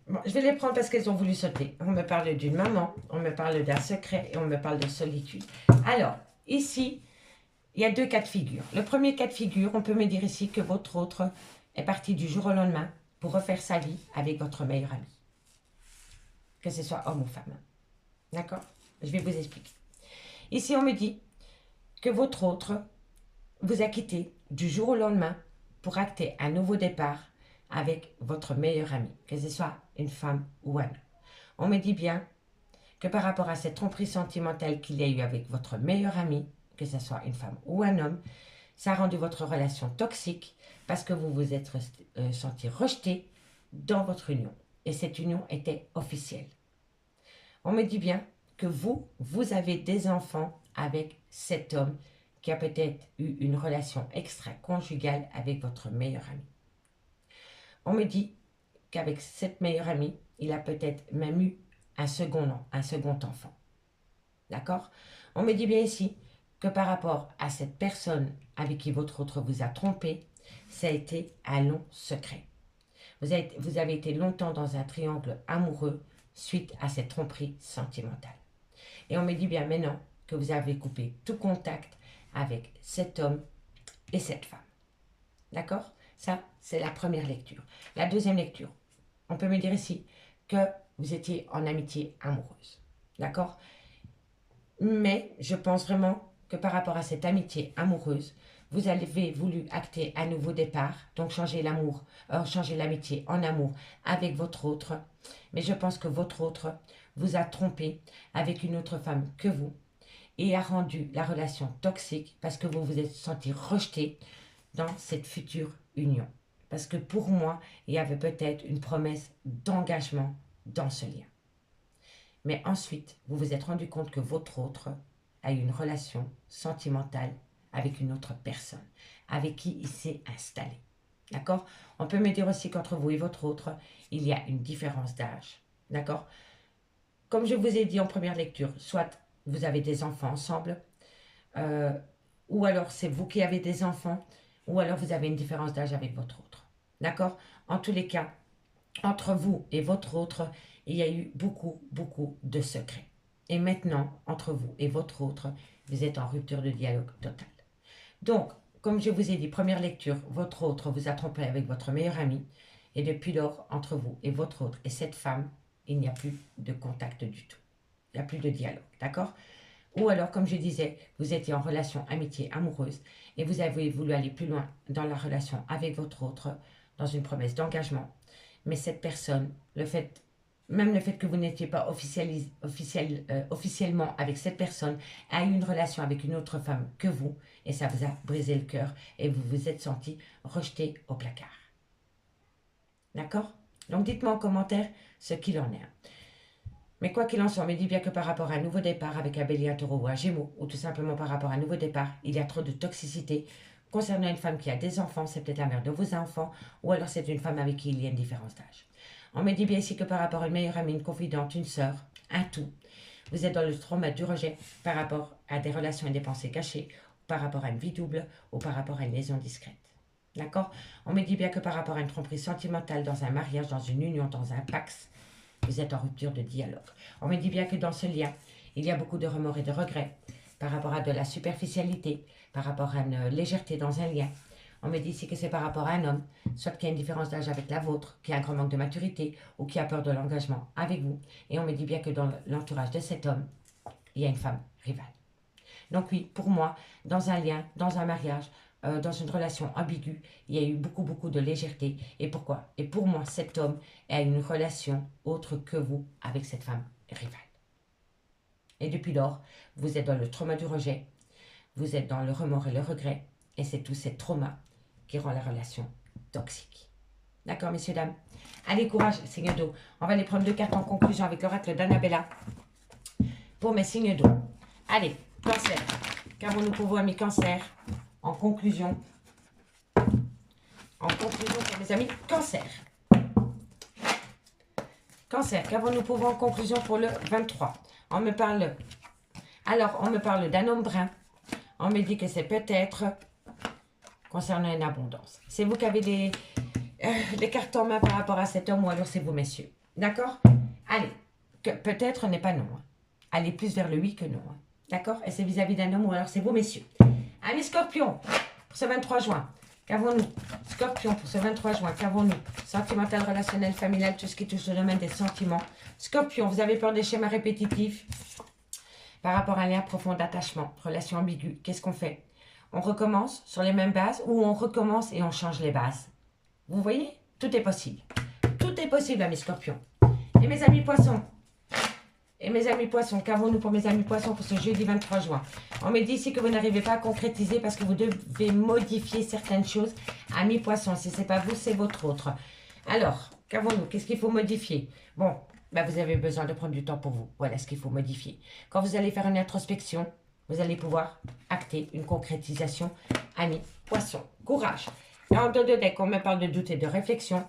Speaker 1: Bon, je vais les prendre parce qu'elles ont voulu sauter. On me parle d'une maman, on me parle d'un secret et on me parle de solitude. Alors, ici, il y a deux cas de figure. Le premier cas de figure, on peut me dire ici que votre autre est parti du jour au lendemain pour refaire sa vie avec votre meilleur ami. Que ce soit homme ou femme. D'accord? Je vais vous expliquer. Ici, on me dit que votre autre vous a quitté du jour au lendemain pour acter un nouveau départ avec votre meilleur ami, que ce soit une femme ou un homme. On me dit bien que par rapport à cette tromperie sentimentale qu'il y a eu avec votre meilleur ami, que ce soit une femme ou un homme, ça a rendu votre relation toxique parce que vous vous êtes senti rejeté dans votre union. Et cette union était officielle. On me dit bien que vous avez des enfants avec cet homme qui a peut-être eu une relation extra-conjugale avec votre meilleur ami. On me dit qu'avec cette meilleure amie, il a peut-être même eu un second enfant. D'accord? On me dit bien ici que par rapport à cette personne avec qui votre autre vous a trompé, ça a été un long secret. Vous avez été longtemps dans un triangle amoureux suite à cette tromperie sentimentale. Et on me dit bien maintenant que vous avez coupé tout contact avec cet homme et cette femme. D'accord? Ça, c'est la première lecture. La deuxième lecture, on peut me dire ici que vous étiez en amitié amoureuse. D'accord? Mais je pense vraiment que par rapport à cette amitié amoureuse, vous avez voulu acter un nouveau départ, donc changer l'amitié en amour avec votre autre. Mais je pense que votre autre vous a trompé avec une autre femme que vous et a rendu la relation toxique parce que vous vous êtes senti rejeté dans cette future union. Parce que pour moi, il y avait peut-être une promesse d'engagement dans ce lien. Mais ensuite, vous vous êtes rendu compte que votre autre a eu une relation sentimentale avec une autre personne, avec qui il s'est installé. D'accord? On peut me dire aussi qu'entre vous et votre autre, il y a une différence d'âge. D'accord? Comme je vous ai dit en première lecture, soit vous avez des enfants ensemble, ou alors c'est vous qui avez des enfants, ou alors vous avez une différence d'âge avec votre autre. D'accord? En tous les cas, entre vous et votre autre, il y a eu beaucoup de secrets. Et maintenant, entre vous et votre autre, vous êtes en rupture de dialogue total. Donc, comme je vous ai dit, première lecture, votre autre vous a trompé avec votre meilleur ami. Et depuis lors, entre vous et votre autre et cette femme, il n'y a plus de contact du tout. Il n'y a plus de dialogue, d'accord? Ou alors, comme je disais, vous étiez en relation amitié amoureuse et vous avez voulu aller plus loin dans la relation avec votre autre, dans une promesse d'engagement. Mais cette personne, même le fait que vous n'étiez pas officiellement avec cette personne, a eu une relation avec une autre femme que vous, et ça vous a brisé le cœur, et vous vous êtes senti rejeté au placard. D'accord? Donc dites-moi en commentaire ce qu'il en est. Mais quoi qu'il en soit, on me dit bien que par rapport à un nouveau départ avec un bélier, un taureau ou un gémeau, ou tout simplement par rapport à un nouveau départ, il y a trop de toxicité. Concernant une femme qui a des enfants, c'est peut-être la mère de vos enfants, ou alors c'est une femme avec qui il y a une différence d'âge. On me dit bien ici que par rapport à une meilleure amie, une confidente, une sœur, un tout, vous êtes dans le trauma du rejet par rapport à des relations et des pensées cachées, par rapport à une vie double, ou par rapport à une liaison discrète. D'accord? On me dit bien que par rapport à une tromperie sentimentale dans un mariage, dans une union, dans un pax, vous êtes en rupture de dialogue. On me dit bien que dans ce lien, il y a beaucoup de remords et de regrets par rapport à de la superficialité, par rapport à une légèreté dans un lien, On me dit ici que c'est par rapport à un homme, soit qui a une différence d'âge avec la vôtre, qui a un grand manque de maturité ou qui a peur de l'engagement avec vous. Et on me dit bien que dans l'entourage de cet homme, il y a une femme rivale. Donc oui, pour moi, dans un lien, dans un mariage, dans une relation ambiguë, il y a eu beaucoup de légèreté. Et pourquoi? Et pour moi, cet homme a une relation autre que vous avec cette femme rivale. Et depuis lors, vous êtes dans le trauma du rejet, vous êtes dans le remords et le regret, et c'est tout ce trauma qui rend la relation toxique. D'accord, messieurs, dames? Allez, courage, signe d'eau. On va aller prendre 2 cartes en conclusion avec l'oracle d'Annabella pour mes signes d'eau. Allez, cancer. Qu'avons-nous pour vous, amis cancer? En conclusion. En conclusion pour mes amis cancer. Cancer, qu'avons-nous pour vous en conclusion pour le 23? On me parle... Alors, on me parle d'un homme brun. On me dit que c'est peut-être concernant une abondance. C'est vous qui avez des cartes en main par rapport à cet homme ou alors c'est vous, messieurs. D'accord? Allez, peut-être n'est pas non. Hein. Allez plus vers le oui que non. Hein. D'accord? Et c'est vis-à-vis d'un homme ou alors c'est vous, messieurs. Amis Scorpion, pour ce 23 juin, qu'avons-nous? Scorpion, pour ce 23 juin, qu'avons-nous? Sentimental, relationnel, familial, tout ce qui touche le domaine des sentiments. Scorpion, vous avez peur des schémas répétitifs par rapport à un lien profond d'attachement, relation ambiguë. Qu'est-ce qu'on fait? On recommence sur les mêmes bases ou on recommence et on change les bases? Vous voyez? Tout est possible. Tout est possible, amis Scorpions. Et mes amis Poissons? Et mes amis Poissons, qu'avons-nous pour mes amis Poissons pour ce jeudi 23 juin? On me dit ici que vous n'arrivez pas à concrétiser parce que vous devez modifier certaines choses. Amis Poissons, si ce n'est pas vous, c'est votre autre. Alors, qu'avons-nous? Qu'est-ce qu'il faut modifier? Bon, ben vous avez besoin de prendre du temps pour vous. Voilà ce qu'il faut modifier. Quand vous allez faire une introspection, vous allez pouvoir acter une concrétisation. Amis Poissons, courage. Et en dos de deck, on me parle de doute et de réflexion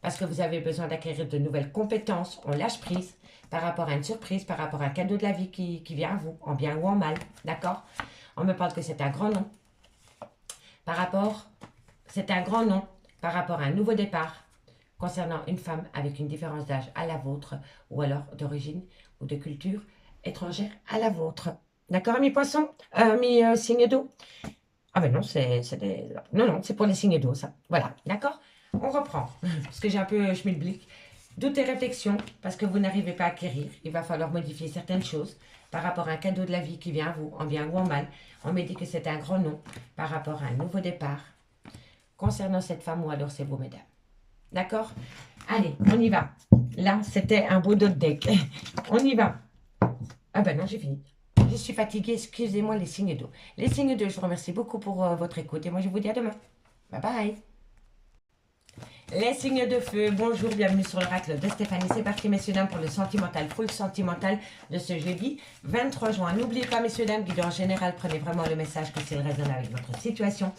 Speaker 1: parce que vous avez besoin d'acquérir de nouvelles compétences. On lâche prise par rapport à une surprise, par rapport à un cadeau de la vie qui vient à vous, en bien ou en mal, d'accord? On me parle que c'est un grand nom. C'est un grand nom par rapport à un nouveau départ concernant une femme avec une différence d'âge à la vôtre ou alors d'origine ou de culture étrangère à la vôtre. D'accord, mes poissons? Mes signes d'eau? Ah ben non, non, c'est pour les signes d'eau, ça. Voilà, d'accord? On reprend, parce que j'ai un peu schmilblick. Doute et réflexion, parce que vous n'arrivez pas à acquérir. Il va falloir modifier certaines choses par rapport à un cadeau de la vie qui vient à vous, en bien ou en mal. On me dit que c'est un grand nom par rapport à un nouveau départ. Concernant cette femme ou alors c'est vous, mesdames. D'accord? Allez, on y va. Là, c'était un beau dos de deck. On y va. Ah ben non, j'ai fini. Je suis fatiguée, excusez-moi les signes d'eau. Les signes d'eau, je vous remercie beaucoup pour votre écoute. Et moi, je vous dis à demain. Bye bye. Les signes de feu, bonjour, bienvenue sur l'oracle de Stéphanie. C'est parti, messieurs, dames, pour le sentimental, full sentimental de ce jeudi 23 juin. N'oubliez pas, messieurs, dames, guide en général, prenez vraiment le message que s'il résonne avec votre situation.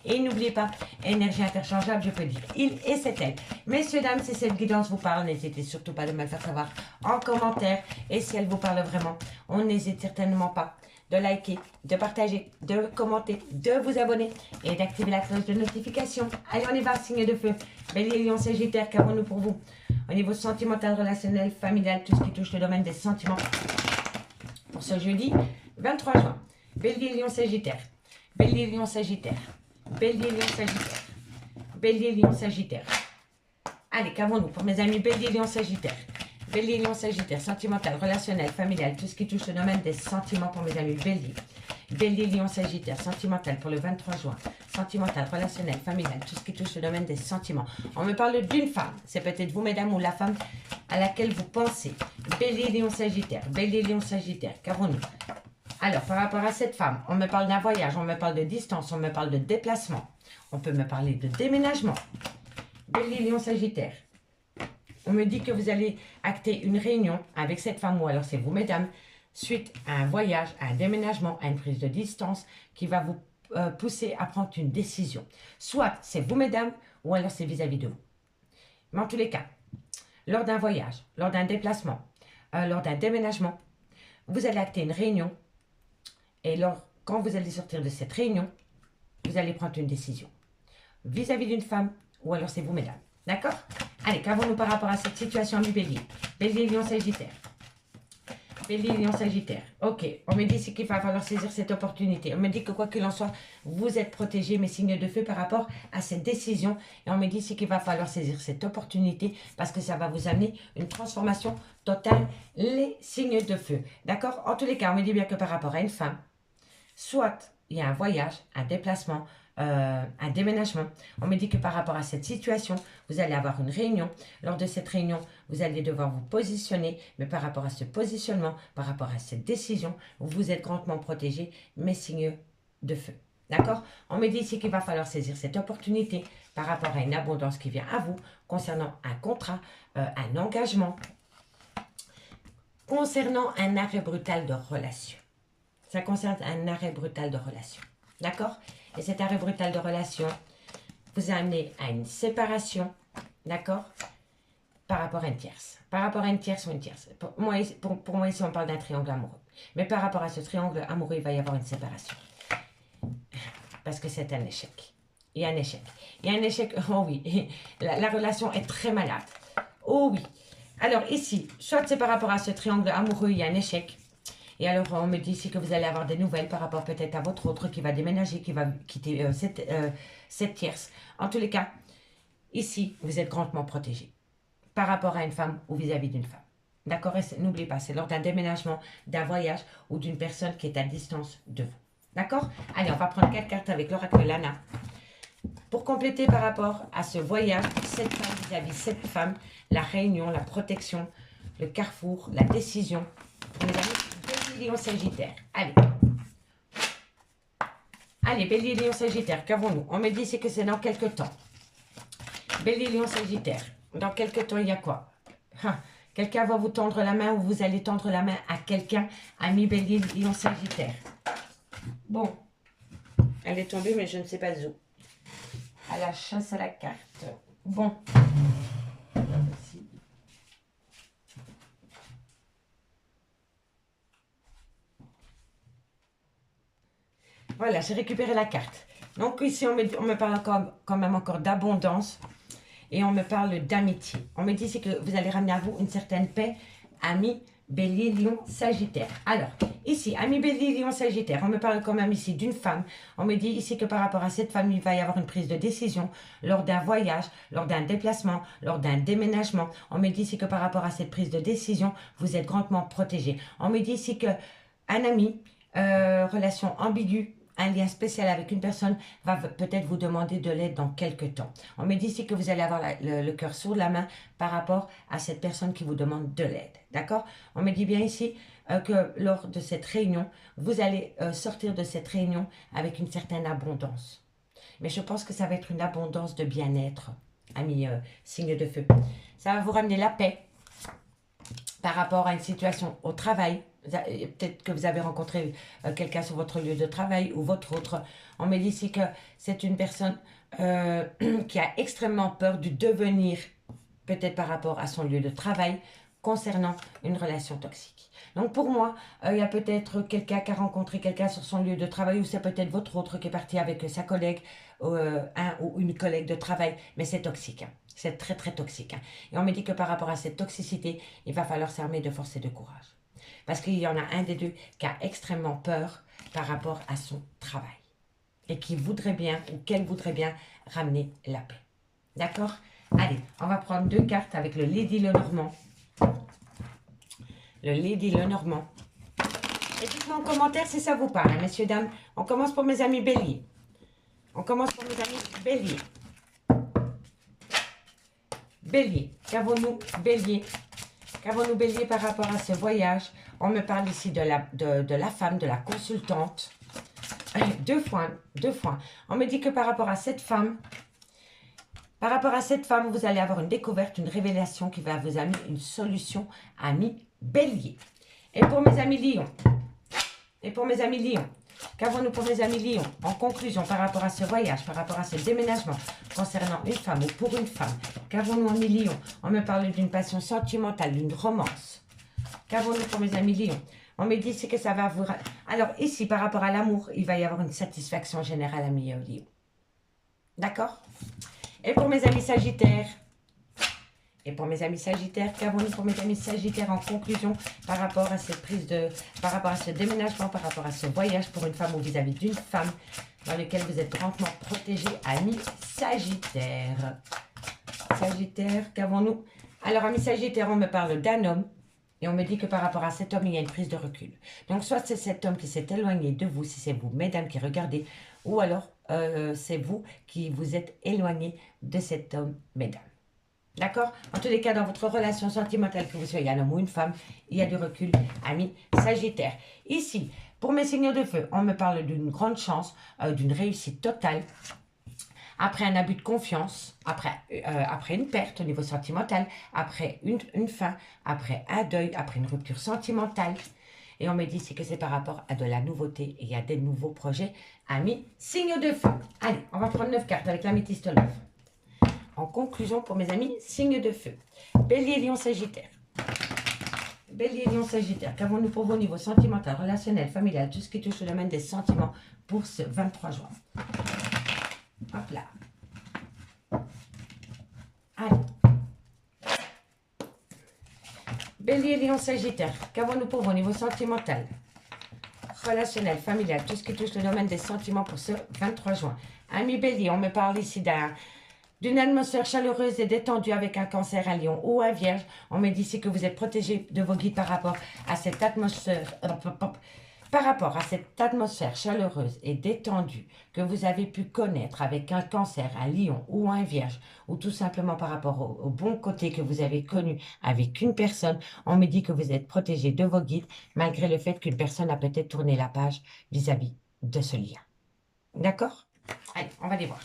Speaker 1: Et n'oubliez pas, énergie interchangeable, je peux dire il et c'est elle. Messieurs, dames, si cette guidance vous parle, n'hésitez surtout pas de me le faire savoir en commentaire. Et si elle vous parle vraiment, on n'hésite certainement pas de liker, de partager, de commenter, de vous abonner et d'activer la cloche de notification. Allez, on y va, signe de feu. Bélier, Lion, Sagittaire, qu'avons-nous pour vous? Au niveau sentimental, relationnel, familial, tout ce qui touche le domaine des sentiments. Pour ce jeudi 23 juin. Bélier, Lion, Sagittaire. Bélier, Lion, Sagittaire. Bélier, Lion, Sagittaire. Bélier, Lion, Sagittaire. Allez, qu'avons-nous pour mes amis Bélier, Lion, Sagittaire? Bélier, Lion, Sagittaire, sentimental, relationnel, familial, tout ce qui touche le domaine des sentiments pour mes amis Bélier. Bélier, Lion, Sagittaire, sentimental pour le 23 juin. Sentimental, relationnel, familial, tout ce qui touche le domaine des sentiments. On me parle d'une femme. C'est peut-être vous, mesdames, ou la femme à laquelle vous pensez. Bélier, Lion, Sagittaire. Bélier, Lion, Sagittaire. Qu'avons-nous? Alors, par rapport à cette femme, on me parle d'un voyage, on me parle de distance, on me parle de déplacement. On peut me parler de déménagement. Bélier, Lion, Sagittaire. On me dit que vous allez acter une réunion avec cette femme, ou alors c'est vous, mesdames, suite à un voyage, à un déménagement, à une prise de distance qui va vous pousser à prendre une décision. Soit c'est vous, mesdames, ou alors c'est vis-à-vis de vous. Mais en tous les cas, lors d'un voyage, lors d'un déplacement, lors d'un déménagement, vous allez acter une réunion et quand vous allez sortir de cette réunion, vous allez prendre une décision. Vis-à-vis d'une femme, ou alors c'est vous, mesdames. D'accord? Allez, qu'avons-nous par rapport à cette situation du bélier? Bélier, Lion, Sagittaire. Bélier, Lion, Sagittaire. Ok, on me dit ici qu'il va falloir saisir cette opportunité. On me dit que quoi qu'il en soit, vous êtes protégés, mes signes de feu, par rapport à cette décision. Et on me dit ici qu'il va falloir saisir cette opportunité parce que ça va vous amener une transformation totale, les signes de feu. D'accord? En tous les cas, on me dit bien que par rapport à une femme, soit il y a un voyage, un déplacement, un déménagement. On me dit que par rapport à cette situation, vous allez avoir une réunion. Lors de cette réunion, vous allez devoir vous positionner. Mais par rapport à ce positionnement, par rapport à cette décision, vous êtes grandement protégés, mes signes de feu. D'accord? On me dit ici qu'il va falloir saisir cette opportunité par rapport à une abondance qui vient à vous concernant un contrat, un engagement, concernant un arrêt brutal de relation. Ça concerne un arrêt brutal de relation. D'accord? Et cet arrêt brutal de relation vous a amené à une séparation. D'accord? Par rapport à une tierce. Par rapport à une tierce ou une tierce. Pour moi, ici, on parle d'un triangle amoureux. Mais par rapport à ce triangle amoureux, il va y avoir une séparation. Parce que c'est un échec. Il y a un échec. Il y a un échec. Oh oui. La relation est très malade. Oh oui. Alors ici, soit c'est par rapport à ce triangle amoureux, il y a un échec. Et alors, on me dit ici que vous allez avoir des nouvelles par rapport peut-être à votre autre qui va déménager, qui va quitter cette tierce. En tous les cas, ici, vous êtes grandement protégé par rapport à une femme ou vis-à-vis d'une femme. D'accord? N'oubliez pas, c'est lors d'un déménagement, d'un voyage ou d'une personne qui est à distance de vous. D'accord? Allez, on va prendre 4 cartes avec l'oracle Lana. Pour compléter par rapport à ce voyage, cette femme vis-à-vis cette femme, la réunion, la protection, le carrefour, la décision. Pour mes amis, Bélier, Lion, Sagittaire. Allez. Allez, Bélier, Lion, Sagittaire, qu'avons-nous? On me dit c'est que c'est dans quelques temps. Bélier, Lion, Sagittaire. Dans quelques temps, il y a quoi? Quelqu'un va vous tendre la main ou vous allez tendre la main à quelqu'un, ami Bélier, Lion, Sagittaire. Bon. Elle est tombée, mais je ne sais pas où. À la chasse à la carte. Bon. Voilà, j'ai récupéré la carte. Donc ici, on me parle quand même encore d'abondance. Et on me parle d'amitié. On me dit ici que vous allez ramener à vous une certaine paix, ami Bélier, Lion, Sagittaire. Alors, ici, ami Bélier, Lion, Sagittaire, on me parle quand même ici d'une femme. On me dit ici que par rapport à cette femme, il va y avoir une prise de décision lors d'un voyage, lors d'un déplacement, lors d'un déménagement. On me dit ici que par rapport à cette prise de décision, vous êtes grandement protégé. On me dit ici que un ami, relation ambiguë, un lien spécial avec une personne va peut-être vous demander de l'aide dans quelques temps. On me dit ici que vous allez avoir le cœur sur la main par rapport à cette personne qui vous demande de l'aide. D'accord? On me dit bien ici que lors de cette réunion, vous allez sortir de cette réunion avec une certaine abondance. Mais je pense que ça va être une abondance de bien-être, amis signe de feu. Ça va vous ramener la paix par rapport à une situation au travail. Peut-être que vous avez rencontré quelqu'un sur votre lieu de travail ou votre autre. On me dit ici que c'est une personne qui a extrêmement peur du devenir, peut-être par rapport à son lieu de travail, concernant une relation toxique. Donc pour moi, il y a peut-être quelqu'un qui a rencontré quelqu'un sur son lieu de travail ou c'est peut-être votre autre qui est parti avec sa collègue, un ou une collègue de travail, mais c'est toxique. Hein. C'est très très toxique. Hein. Et on me dit que par rapport à cette toxicité, il va falloir s'armer de force et de courage. Parce qu'il y en a un des deux qui a extrêmement peur par rapport à son travail. Et qui voudrait bien, ou qu'elle voudrait bien, ramener la paix. D'accord? Allez, on va prendre 2 cartes avec le Lady Lenormand. Le Lady Lenormand. Et dites-moi en commentaire si ça vous parle, hein, messieurs, dames. On commence pour mes amis Bélier. On commence pour mes amis Bélier. Bélier. Qu'avons-nous, Bélier? Qu'avons-nous, Bélier, par rapport à ce voyage? On me parle ici de la femme, de la consultante. 2 fois. On me dit que par rapport à cette femme, vous allez avoir une découverte, une révélation qui va vous amener une solution, ami Bélier. Et pour mes amis Lions, qu'avons-nous pour mes amis Lions? En conclusion, par rapport à ce voyage, par rapport à ce déménagement, concernant une femme ou pour une femme, qu'avons-nous, amis Lions? On me parle d'une passion sentimentale, d'une romance. Qu'avons-nous pour mes amis Lions? On me dit que ça va vous... Alors ici, par rapport à l'amour, il va y avoir une satisfaction générale, amis Lions. D'accord? Et pour mes amis Sagittaires, Et pour mes amis Sagittaires, qu'avons-nous pour mes amis Sagittaires en conclusion par rapport à cette par rapport à ce déménagement, par rapport à ce voyage pour une femme ou vis-à-vis d'une femme dans lequel vous êtes grandement protégé, amis Sagittaires. Sagittaire, qu'avons-nous? Alors, amis Sagittaires, on me parle d'un homme et on me dit que par rapport à cet homme, il y a une prise de recul. Donc, soit c'est cet homme qui s'est éloigné de vous, si c'est vous, mesdames, qui regardez, ou alors c'est vous qui vous êtes éloigné de cet homme, mesdames. D'accord? En tous les cas, dans votre relation sentimentale, que vous soyez un homme ou une femme, il y a du recul, amis Sagittaire. Ici, pour mes signaux de feu, on me parle d'une grande chance, d'une réussite totale, après un abus de confiance, après une perte au niveau sentimental, après une fin, après un deuil, après une rupture sentimentale. Et on me dit ici que c'est par rapport à de la nouveauté et à des nouveaux projets, amis signe de feu. Allez, on va prendre 9 cartes avec l'améthyste love. En conclusion, pour mes amis, signe de feu. Bélier, Lion, Sagittaire. Bélier, Lion, Sagittaire. Qu'avons-nous pour vous au niveau sentimental, relationnel, familial, tout ce qui touche le domaine des sentiments pour ce 23 juin? Hop là. Allez. Bélier, Lion, Sagittaire. Qu'avons-nous pour vous au niveau sentimental, relationnel, familial, tout ce qui touche le domaine des sentiments pour ce 23 juin? Ami Bélier, on me parle ici d'une atmosphère chaleureuse et détendue avec un cancer, un lion ou un vierge. On me dit ici que vous êtes protégé de vos guides par rapport à cette atmosphère, chaleureuse et détendue que vous avez pu connaître avec un cancer, un lion ou un vierge, ou tout simplement par rapport au bon côté que vous avez connu avec une personne. On me dit que vous êtes protégé de vos guides malgré le fait qu'une personne a peut-être tourné la page vis-à-vis de ce lien. D'accord? Allez, on va les voir.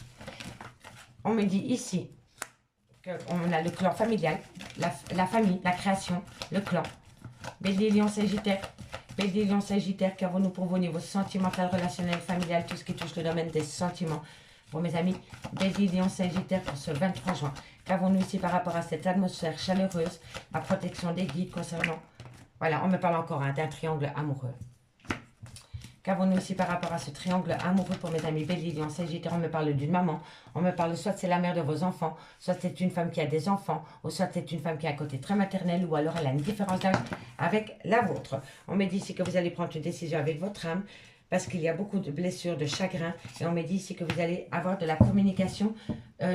Speaker 1: On me dit ici qu'on a le clan familial, la famille, la création, le clan. Bélier, Lion, Sagittaire. Bélier, Lion, Sagittaire, qu'avons-nous pour vous au niveau sentimental, relationnel, familial, tout ce qui touche le domaine des sentiments? Pour mes amis, Bélier, Lion, Sagittaire pour ce 23 juin. Qu'avons-nous ici par rapport à cette atmosphère chaleureuse, la protection des guides concernant... Voilà, on me parle encore d'un triangle amoureux. Qu'avons-nous ici par rapport à ce triangle amoureux pour mes amis Bélier, Lion, Sagittaire? On me parle d'une maman, on me parle soit c'est la mère de vos enfants, soit c'est une femme qui a des enfants, ou soit c'est une femme qui a un côté très maternel, ou alors elle a une différence d'âge avec la vôtre. On me dit ici que vous allez prendre une décision avec votre âme, parce qu'il y a beaucoup de blessures, de chagrin, et on me dit ici que vous allez avoir de la communication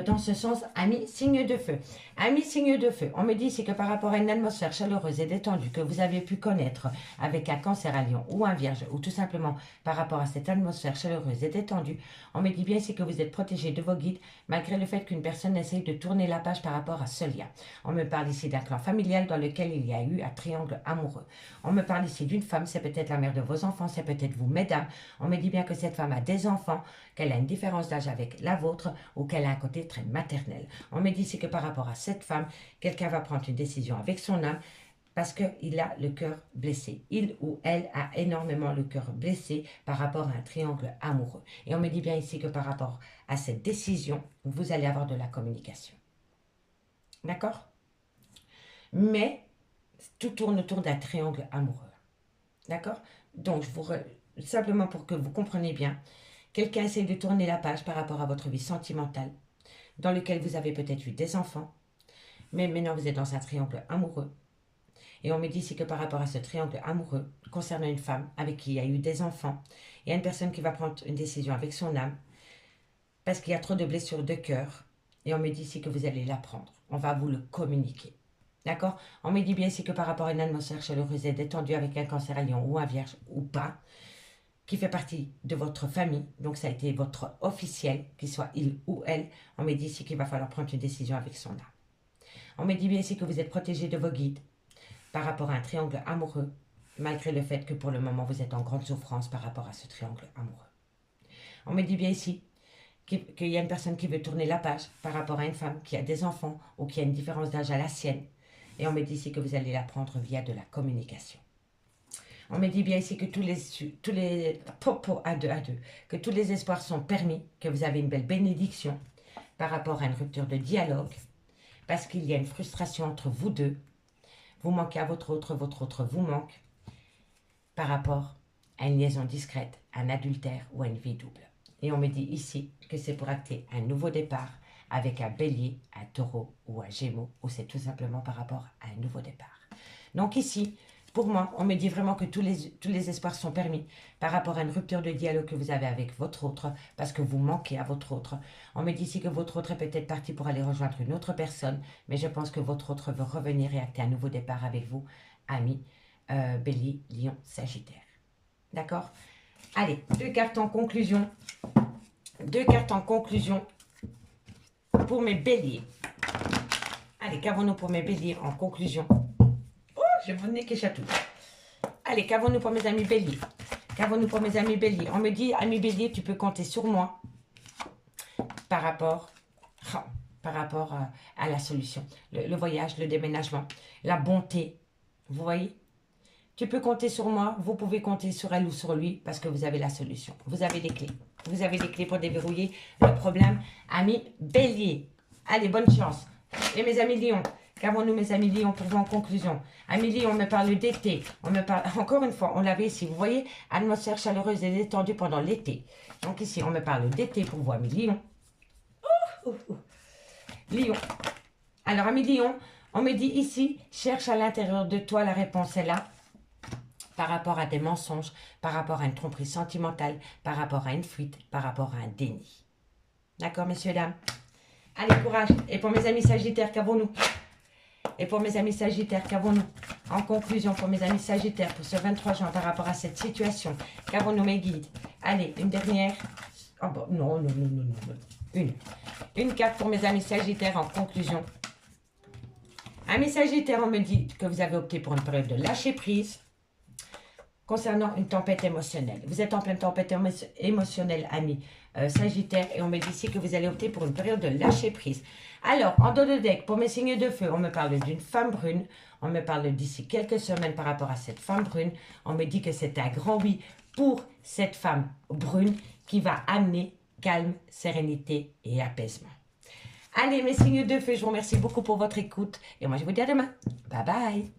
Speaker 1: dans ce sens, amis signe de feu. Amis signe de feu, on me dit ici que par rapport à une atmosphère chaleureuse et détendue que vous avez pu connaître avec un cancer, un lion ou un vierge, ou tout simplement par rapport à cette atmosphère chaleureuse et détendue, on me dit bien ici que vous êtes protégé de vos guides malgré le fait qu'une personne essaye de tourner la page par rapport à ce lien. On me parle ici d'un clan familial dans lequel il y a eu un triangle amoureux. On me parle ici d'une femme, c'est peut-être la mère de vos enfants, c'est peut-être vous, mesdames. On me dit bien que cette femme a des enfants, qu'elle a une différence d'âge avec la vôtre ou qu'elle a un côté très maternel. On me dit ici que par rapport à cette femme, quelqu'un va prendre une décision avec son âme parce qu'il a le cœur blessé. Il ou elle a énormément le cœur blessé par rapport à un triangle amoureux. Et on me dit bien ici que par rapport à cette décision, vous allez avoir de la communication. D'accord? Mais tout tourne autour d'un triangle amoureux. D'accord? Donc, simplement pour que vous compreniez bien, quelqu'un essaie de tourner la page par rapport à votre vie sentimentale, dans lequel vous avez peut-être eu des enfants, mais maintenant vous êtes dans un triangle amoureux. Et on me dit ici que par rapport à ce triangle amoureux, concernant une femme avec qui il y a eu des enfants, il y a une personne qui va prendre une décision avec son âme, parce qu'il y a trop de blessures de cœur, et on me dit ici que vous allez la prendre. On va vous le communiquer. D'accord? On me dit bien ici que par rapport à une atmosphère chaleureuse et détendue avec un cancer à lion ou un vierge ou pas, qui fait partie de votre famille, donc ça a été votre officiel, qu'il soit il ou elle, on me dit ici qu'il va falloir prendre une décision avec son âme. On me dit bien ici que vous êtes protégé de vos guides par rapport à un triangle amoureux, malgré le fait que pour le moment vous êtes en grande souffrance par rapport à ce triangle amoureux. On me dit bien ici qu'il y a une personne qui veut tourner la page par rapport à une femme qui a des enfants ou qui a une différence d'âge à la sienne. Et on me dit ici que vous allez la prendre via de la communication. On me dit bien ici que tous les que tous les espoirs sont permis, que vous avez une belle bénédiction par rapport à une rupture de dialogue, parce qu'il y a une frustration entre vous deux. Vous manquez à votre autre vous manque par rapport à une liaison discrète, un adultère ou à une vie double. Et on me dit ici que c'est pour acter un nouveau départ, avec un bélier, un taureau ou un gémeaux, ou c'est tout simplement par rapport à un nouveau départ. Donc ici, pour moi, on me dit vraiment que tous les espoirs sont permis par rapport à une rupture de dialogue que vous avez avec votre autre, parce que vous manquez à votre autre. On me dit ici que votre autre est peut-être parti pour aller rejoindre une autre personne, mais je pense que votre autre veut revenir et acter un nouveau départ avec vous, amis, Bélier, Lion, Sagittaire. D'accord? Allez, 2 cartes en conclusion. 2 cartes en conclusion pour mes béliers. Allez, qu'avons-nous pour mes béliers en conclusion? Oh, j'ai mon nez qui chatouille. Allez, qu'avons-nous pour mes amis béliers? Qu'avons-nous pour mes amis béliers? On me dit, ami bélier, tu peux compter sur moi par rapport à la solution. Le voyage, le déménagement, la bonté. Vous voyez? Tu peux compter sur moi, vous pouvez compter sur elle ou sur lui parce que vous avez la solution. Vous avez des clés. Vous avez des clés pour déverrouiller le problème. Amis bélier, allez, bonne chance. Et mes amis lions, qu'avons-nous mes amis lions pour vous en conclusion? Amis lions, on me parle d'été. On me parle, encore une fois, on l'avait ici. Vous voyez, atmosphère chaleureuse et détendue pendant l'été. Donc ici, on me parle d'été pour vous, amis lions. Lion. Alors, amis lions, on me dit ici, cherche à l'intérieur de toi, la réponse est là. Par rapport à des mensonges, par rapport à une tromperie sentimentale, par rapport à une fuite, par rapport à un déni. D'accord, messieurs, dames? Allez, courage. Et pour mes amis sagittaires, qu'avons-nous? Et pour mes amis sagittaires, qu'avons-nous? En conclusion, pour mes amis sagittaires, pour ce 23 juin, par rapport à cette situation, qu'avons-nous, mes guides? Allez, une dernière. Oh, bon, non. Une carte pour mes amis sagittaires en conclusion. Amis sagittaires, on me dit que vous avez opté pour une période de lâcher prise. Concernant une tempête émotionnelle. Vous êtes en pleine tempête émotionnelle, amis Sagittaire, et on me dit ici que vous allez opter pour une période de lâcher prise. Alors, en dos de deck, pour mes signes de feu, on me parle d'une femme brune. On me parle d'ici quelques semaines par rapport à cette femme brune. On me dit que c'est un grand oui pour cette femme brune qui va amener calme, sérénité et apaisement. Allez, mes signes de feu, je vous remercie beaucoup pour votre écoute. Et moi, je vous dis à demain. Bye bye.